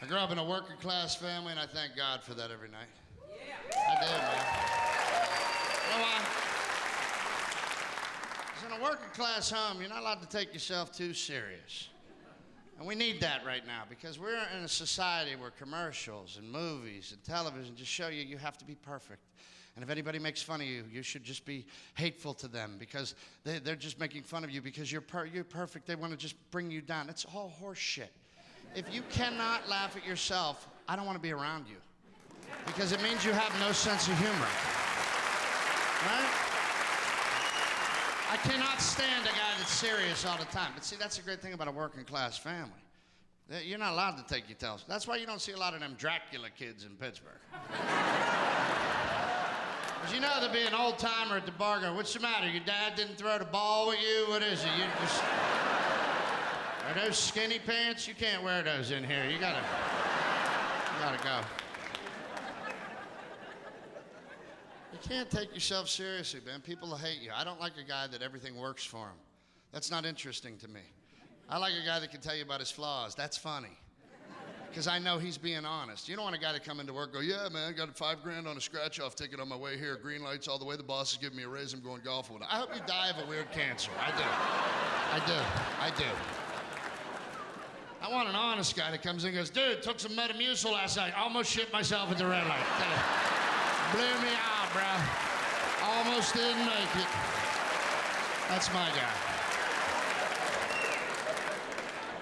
I grew up in a working class family and I thank God for that every night. Yeah. I do, man. You know why? Because in a working class home, you're not allowed to take yourself too serious. And we need that right now because we're in a society where commercials and movies and television just show you have to be perfect. And if anybody makes fun of you, you should just be hateful to them because they're just making fun of you because you're perfect. They want to just bring you down. It's all horse shit. If you cannot laugh at yourself, I don't want to be around you because it means you have no sense of humor. Right? I cannot stand a guy that's serious all the time. But see, that's the great thing about a working class family. You're not allowed to take your tells. That's why you don't see a lot of them Dracula kids in Pittsburgh. Because you know there'll be an old timer at the bar going, what's the matter? Your dad didn't throw the ball with you? What is it? You just... Are those skinny pants? You can't wear those in here. You gotta go. You can't take yourself seriously, man. People will hate you. I don't like a guy that everything works for him. That's not interesting to me. I like a guy that can tell you about his flaws. That's funny. Because I know he's being honest. You don't want a guy to come into work and go, yeah, man, I got $5,000 on a scratch-off ticket on my way here. Green lights all the way. The boss is giving me a raise. I'm going golfing with him. I hope you die of a weird cancer. I do. I want an honest guy that comes in and goes, dude, took some Metamucil last night. Almost shit myself at the red light. Blew me out, bro. Almost didn't make it. That's my guy.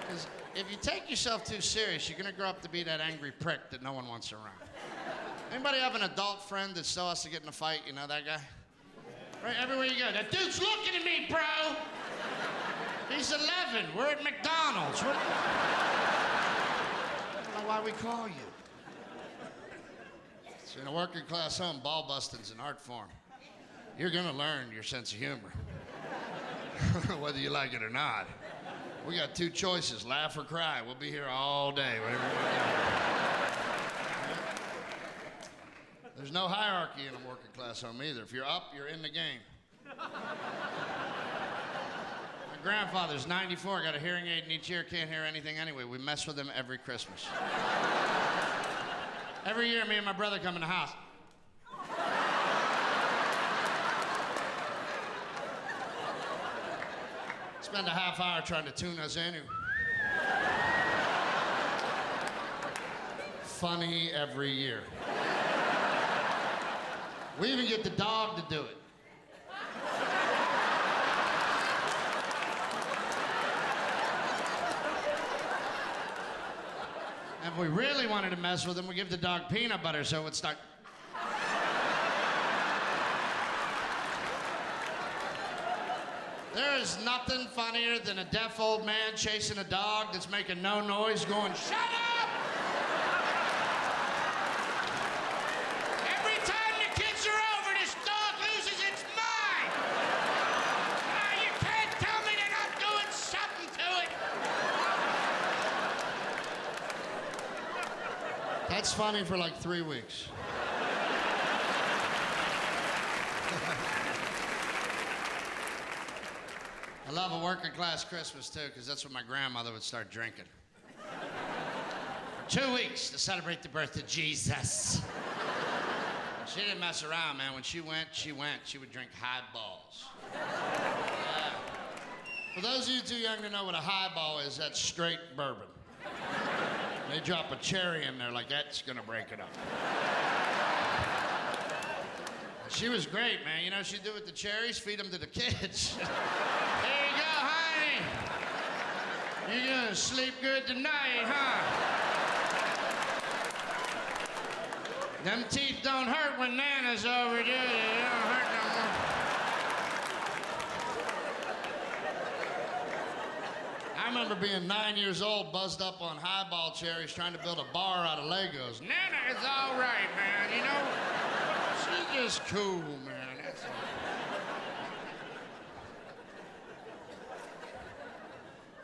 Because if you take yourself too serious, you're going to grow up to be that angry prick that no one wants around. Anybody have an adult friend that still has to get in a fight? You know that guy? Right, everywhere you go, that dude's looking at me, bro. He's 11. We're at McDonald's. I don't know why we call you. So in a working class home, ball busting's an art form. You're gonna learn your sense of humor. whether you like it or not. We got two choices, laugh or cry. We'll be here all day, whatever you want to do. There's no hierarchy in a working class home either. If you're up, you're in the game. My grandfather's 94, got a hearing aid in each ear, can't hear anything anyway. We mess with him every Christmas. Every year, me and my brother come in the house. Spend a half hour trying to tune us in. Funny every year. We even get the dog to do it. And if we really wanted to mess with him, we give the dog peanut butter so it would start. There is nothing funnier than a deaf old man chasing a dog that's making no noise going, shut up! Every time the kids are over, this dog loses its mind! You can't tell me they're not doing something to it! That's funny for like 3 weeks. I love a working class Christmas too, because that's when my grandmother would start drinking. For 2 weeks to celebrate the birth of Jesus. She didn't mess around, man. When she went. She would drink highballs. Yeah. For those of you too young to know what a highball is, that's straight bourbon. They drop a cherry in there like that's gonna break it up. She was great, man. You know what she'd do with the cherries? Feed them to the kids. There you go, honey. You're gonna sleep good tonight, huh? Them teeth don't hurt when Nana's over, do they? They don't hurt no more. I remember being 9 years old, buzzed up on highball cherries, trying to build a bar out of Legos. Nana is all right, man, you know? She's just cool, man. That's all.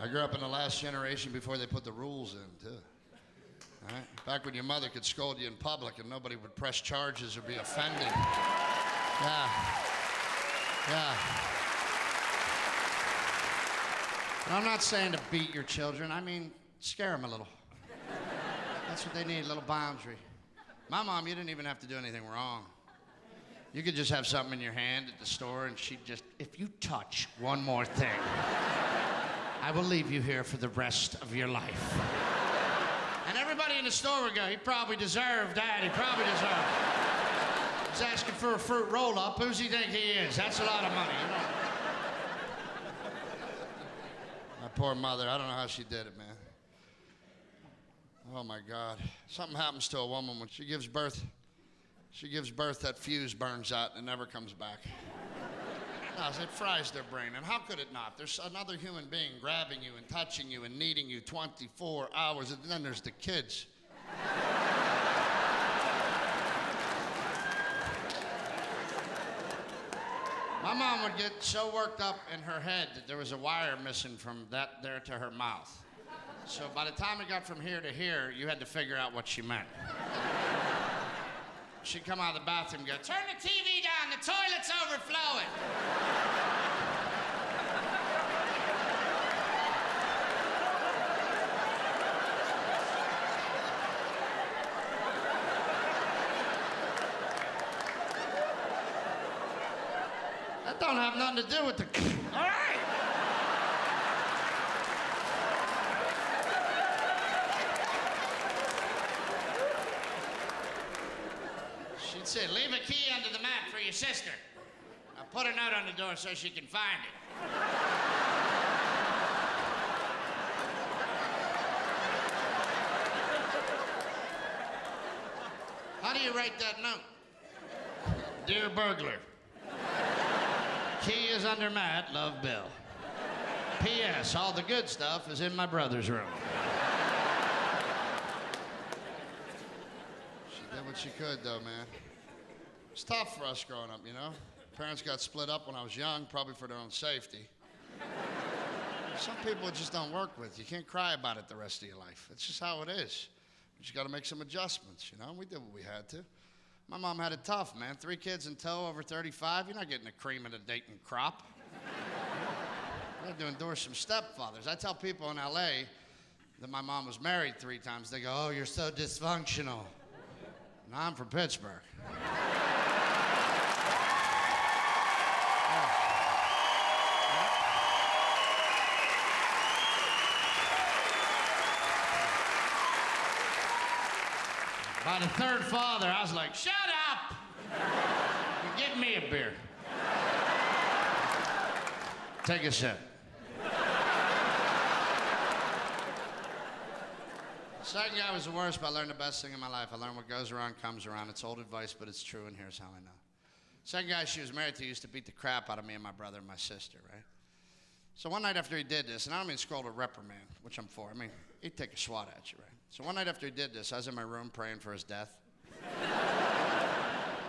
I grew up in the last generation before they put the rules in, too. All right? Back when your mother could scold you in public and nobody would press charges or be offended. Yeah. And I'm not saying to beat your children. I mean, scare them a little. That's what they need, a little boundary. My mom, you didn't even have to do anything wrong. You could just have something in your hand at the store and she'd just, if you touch one more thing, I will leave you here for the rest of your life. And everybody in the store would go, he probably deserved that, he probably deserved it. He's asking for a fruit roll-up, who's he think he is? That's a lot of money, you know? My poor mother, I don't know how she did it, man. Oh my God. Something happens to a woman when she gives birth, that fuse burns out and it never comes back. No, it fries their brain, and how could it not? There's another human being grabbing you and touching you and needing you 24 hours, and then there's the kids. My mom would get so worked up in her head that there was a wire missing from that there to her mouth. So by the time it got from here to here, you had to figure out what she meant. She'd come out of the bathroom and go, turn the TV down, the toilet's overflowing. That don't have nothing to do with the... All right. She'd say, leave a key under the mat for your sister. I'll put a note on the door so she can find it. How do you write that note? Dear burglar. Key is under mat, love Bill. P.S. All the good stuff is in my brother's room. She did what she could, though, man. It's tough for us growing up, you know? Parents got split up when I was young, probably for their own safety. Some people it just don't work with. You can't cry about it the rest of your life. It's just how it is. You just got to make some adjustments, you know? We did what we had to. My mom had it tough, man. 3 kids in tow, over 35. You're not getting the cream of the Dayton crop. We're doing endorse some stepfathers. I tell people in L.A. that my mom was married 3 times. They go, oh, you're so dysfunctional. No, I'm from Pittsburgh. By the 3rd father, I was like, shut up! Give me a beer. Take a sip. Second guy was the worst, but I learned the best thing in my life. I learned what goes around comes around. It's old advice, but it's true, and here's how I know. Second guy she was married to used to beat the crap out of me and my brother and my sister, right? So one night after he did this, and I don't mean scroll to reprimand, which I'm for. I mean, he'd take a swat at you, right? So one night after he did this, I was in my room praying for his death.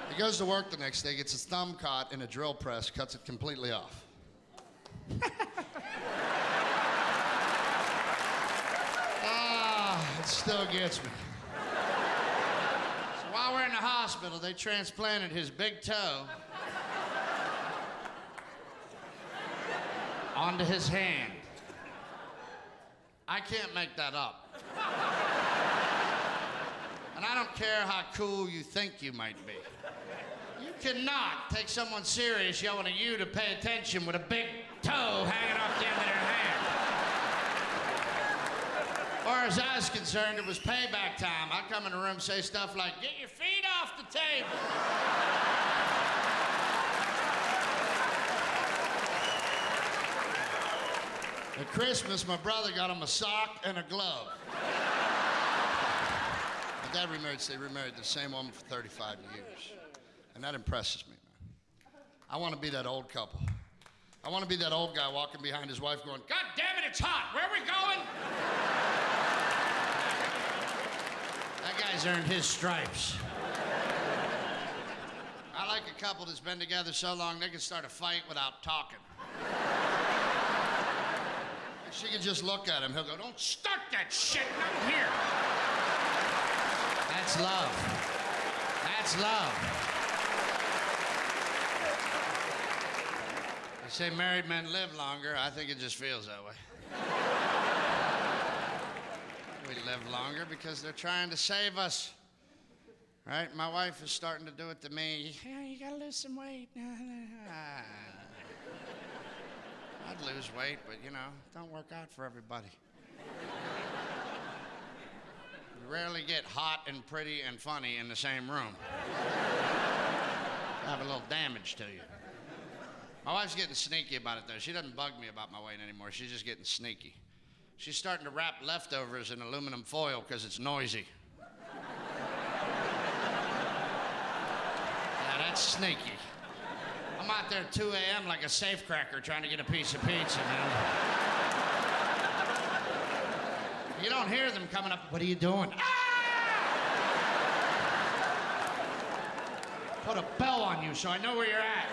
He goes to work the next day, gets his thumb caught in a drill press, cuts it completely off. It still gets me. So while we're in the hospital, they transplanted his big toe onto his hand. I can't make that up. And I don't care how cool you think you might be. You cannot take someone serious yelling at you to pay attention with a big toe hanging off the end of their hand. As far as I was concerned, it was payback time. I'd come in the room, say stuff like, get your feet off the table. At Christmas, my brother got him a sock and a glove. My dad remarried, so they remarried the same woman for 35 years. And that impresses me, man. I want to be that old couple. I want to be that old guy walking behind his wife going, God damn it, it's hot. Where are we going? That guy's earned his stripes. I like a couple that's been together so long they can start a fight without talking. She can just look at him. He'll go, don't start that shit, not here. That's love. That's love. They say married men live longer. I think it just feels that way. We live longer because they're trying to save us. Right? My wife is starting to do it to me. Yeah, you gotta lose some weight. I'd lose weight, but you know, don't work out for everybody. You rarely get hot and pretty and funny in the same room. Have a little damage to you. My wife's getting sneaky about it, though. She doesn't bug me about my weight anymore. She's just getting sneaky. She's starting to wrap leftovers in aluminum foil because it's noisy. Yeah, that's sneaky. I'm out there at 2 a.m. like a safecracker trying to get a piece of pizza, man. You don't hear them coming up, what are you doing? Ah! Put a bell on you so I know where you're at.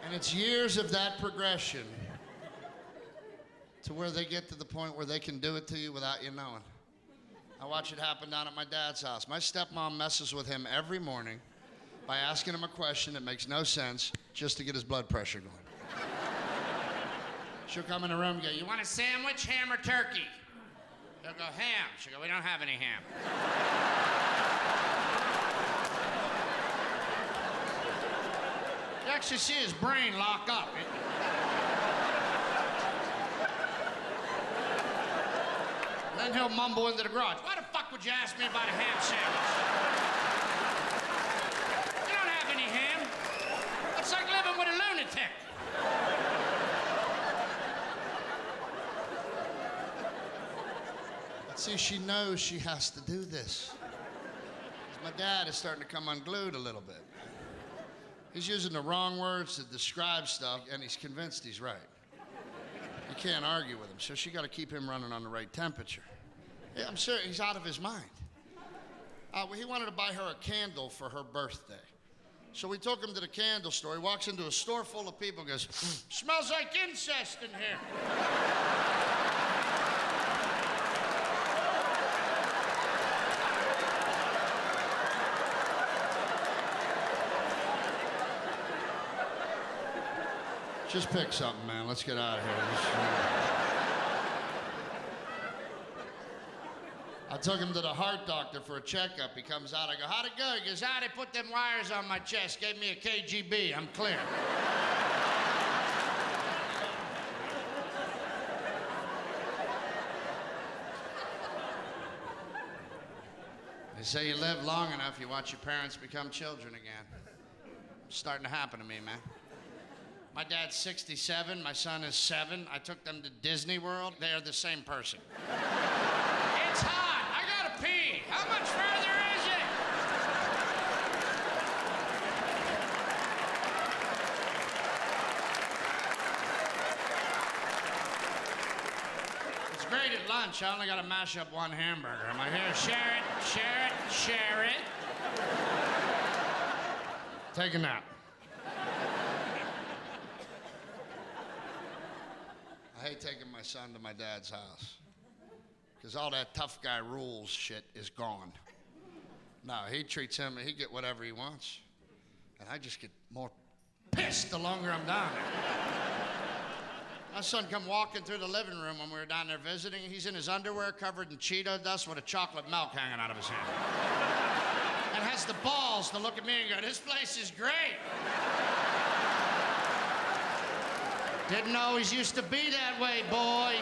And it's years of that progression to where they get to the point where they can do it to you without you knowing. I watch it happen down at my dad's house. My stepmom messes with him every morning by asking him a question that makes no sense just to get his blood pressure going. She'll come in the room and go, you want a sandwich, ham, or turkey? He'll go, ham. She'll go, we don't have any ham. You actually see his brain lock up. Then he'll mumble into the garage. Why the fuck would you ask me about a ham sandwich? You don't have any ham. It's like living with a lunatic. But see, she knows she has to do this. My dad is starting to come unglued a little bit. He's using the wrong words to describe stuff, and he's convinced he's right. You can't argue with him, so she got to keep him running on the right temperature. Yeah, I'm serious, he's out of his mind. He wanted to buy her a candle for her birthday. So we took him to the candle store. He walks into a store full of people and goes, smells like incest in here. Just pick something, man. Let's get out of here. I took him to the heart doctor for a checkup. He comes out. I go, how'd it go? He goes, they put them wires on my chest. Gave me a KGB. I'm clear. They say you live long enough, you watch your parents become children again. It's starting to happen to me, man. My dad's 67, my son is 7. I took them to Disney World. They are the same person. It's hot. I gotta pee. How much further is it? It's great at lunch. I only gotta mash up one hamburger. Am I here? Share it, share it, share it. Take a nap. I hate taking my son to my dad's house because all that tough guy rules shit is gone. No, he treats him, he get whatever he wants. And I just get more pissed the longer I'm down there. My son come walking through the living room when we were down there visiting. He's in his underwear covered in Cheeto dust with a chocolate milk hanging out of his hand. And has the balls to look at me and go, this place is great. Didn't always used to be that way, boy.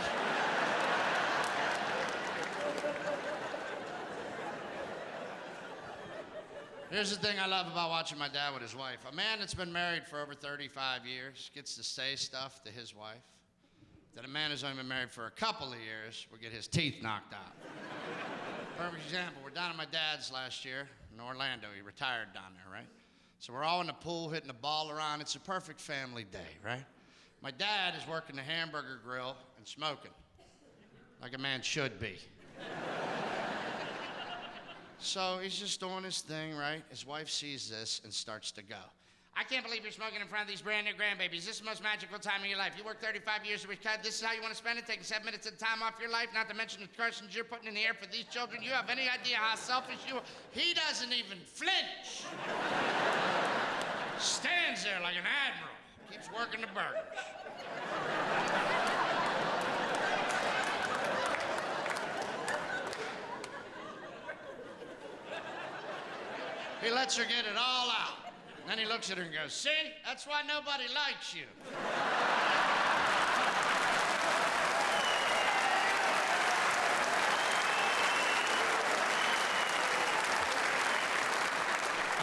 Here's the thing I love about watching my dad with his wife. A man that's been married for over 35 years gets to say stuff to his wife that a man who's only been married for a couple of years will get his teeth knocked out. Perfect example, we're down at my dad's last year in Orlando. He retired down there, right? So we're all in the pool hitting the ball around. It's a perfect family day, right? My dad is working the hamburger grill and smoking, like a man should be. So he's just doing his thing, right? His wife sees this and starts to go. I can't believe you're smoking in front of these brand new grandbabies. This is the most magical time of your life. You work 35 years to retire. This is how you want to spend it, taking 7 minutes of time off your life, not to mention the questions you're putting in the air for these children. You have any idea how selfish you are? He doesn't even flinch. Stands there like an admiral. Keeps working the burgers. He lets her get it all out. Then he looks at her and goes, see, that's why nobody likes you.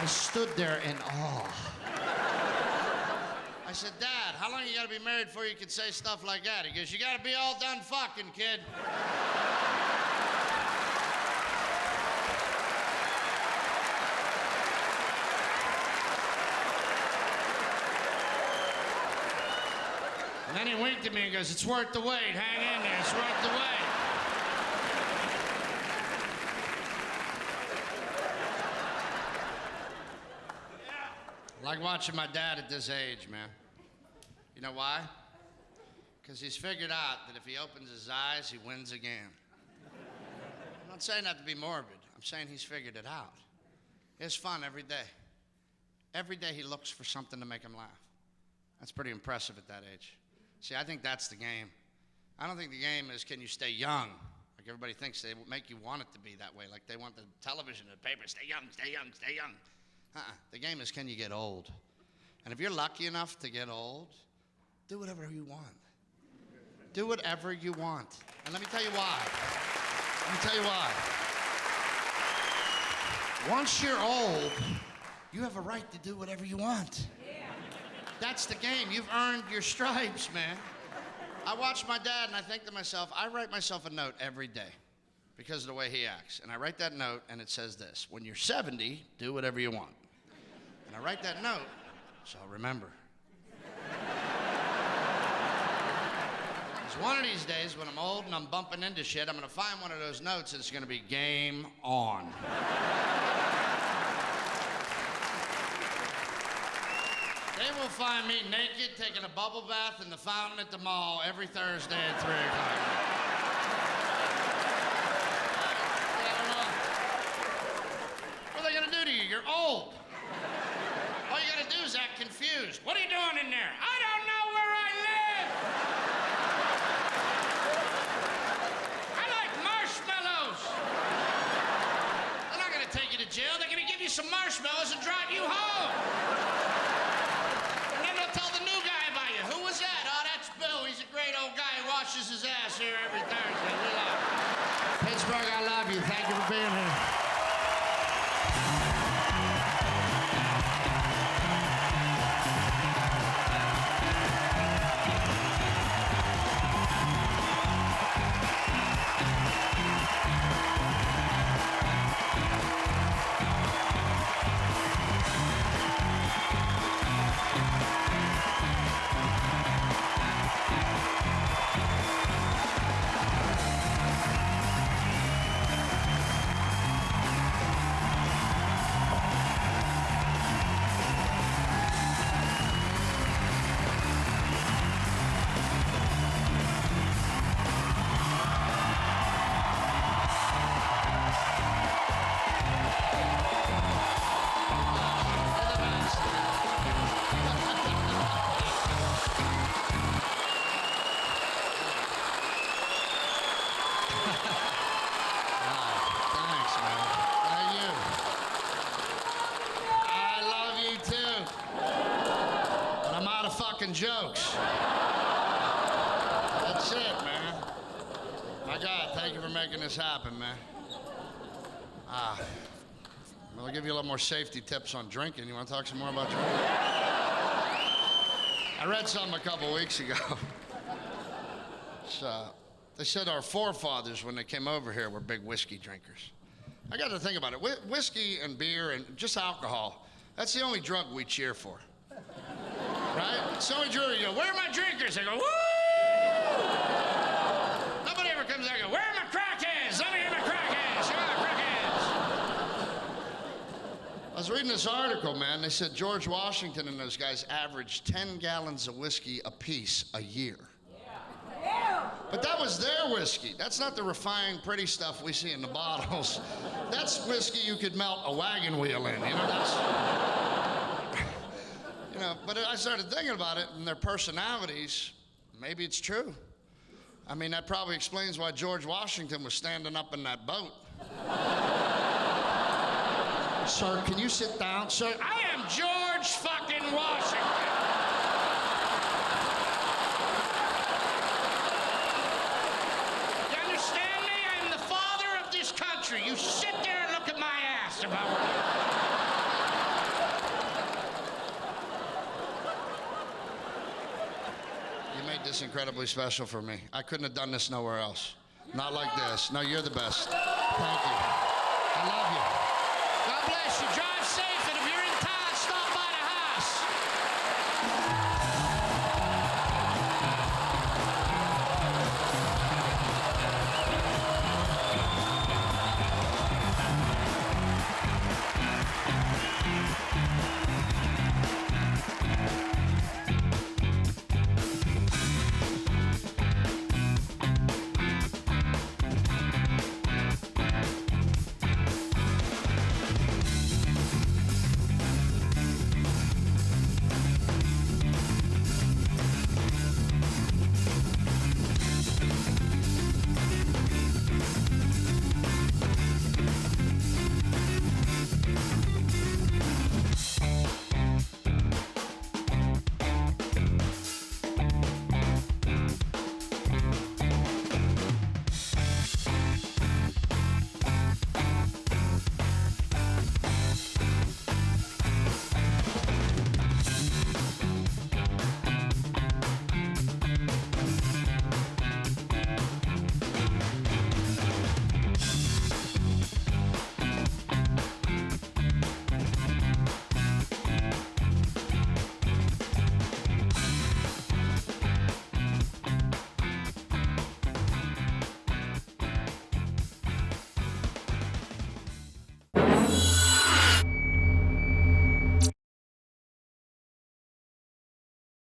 I stood there in awe. I said, Dad, how long you gotta be married before you can say stuff like that? He goes, you gotta be all done fucking, kid. And then he winked at me and goes, it's worth the wait. Hang in there, it's worth the wait. I like watching my dad at this age, man. You know why? Because he's figured out that if he opens his eyes, he wins again. I'm not saying that to be morbid. I'm saying he's figured it out. It's fun every day. Every day he looks for something to make him laugh. That's pretty impressive at that age. See, I think that's the game. I don't think the game is can you stay young? Like everybody thinks they make you want it to be that way. Like they want the television and the paper, stay young, stay young, stay young. The game is can you get old? And if you're lucky enough to get old, do whatever you want. Do whatever you want. And let me tell you why. Let me tell you why. Once you're old, you have a right to do whatever you want. That's the game. You've earned your stripes, man. I watch my dad and I think to myself, I write myself a note every day because of the way he acts. And I write that note and it says this, when you're 70, do whatever you want. And I write that note, so I'll remember. Because one of these days when I'm old and I'm bumping into shit, I'm gonna find one of those notes and it's gonna be game on. They will find me naked, taking a bubble bath in the fountain at the mall every Thursday at 3 o'clock. I don't know. What are they gonna do to you? You're old. All you gotta do is act confused. What are you doing in there? I don't know where I live. I like marshmallows. They're not gonna take you to jail. They're gonna give you some marshmallows and drive you home. And then they'll tell the new guy about you. Who was that? Oh, that's Bill. He's a great old guy who washes his ass here every Thursday. We love him. Pittsburgh, I love you. Thank you for being here. Jokes. That's it, man. My God, thank you for making this happen, man. I'll give you a little more safety tips on drinking. You want to talk some more about drinking? I read something a couple weeks ago. They said our forefathers, when they came over here, were big whiskey drinkers. I got to think about it. Whiskey and beer and just alcohol, that's the only drug we cheer for. Right? So many jewelry, you go, where are my drinkers? They go, woo! Nobody ever comes there and goes, where are my crackheads? Let me hear my crackheads. Where are my crackheads? I was reading this article, man. They said George Washington and those guys averaged 10 gallons of whiskey apiece a year. Yeah. But that was their whiskey. That's not the refined, pretty stuff we see in the bottles. That's whiskey you could melt a wagon wheel in. You know, that's... You know, but I started thinking about it, and their personalities, maybe it's true. I mean, that probably explains why George Washington was standing up in that boat. Sir, can you sit down? Sir, I am George fucking Washington. You understand me? I am the father of this country. You sit there and look at my ass about what you... This incredibly special for me. I couldn't have done this nowhere else. Not like this. No, you're the best. Thank you. I love you. God bless you. Drive safe, and if you're in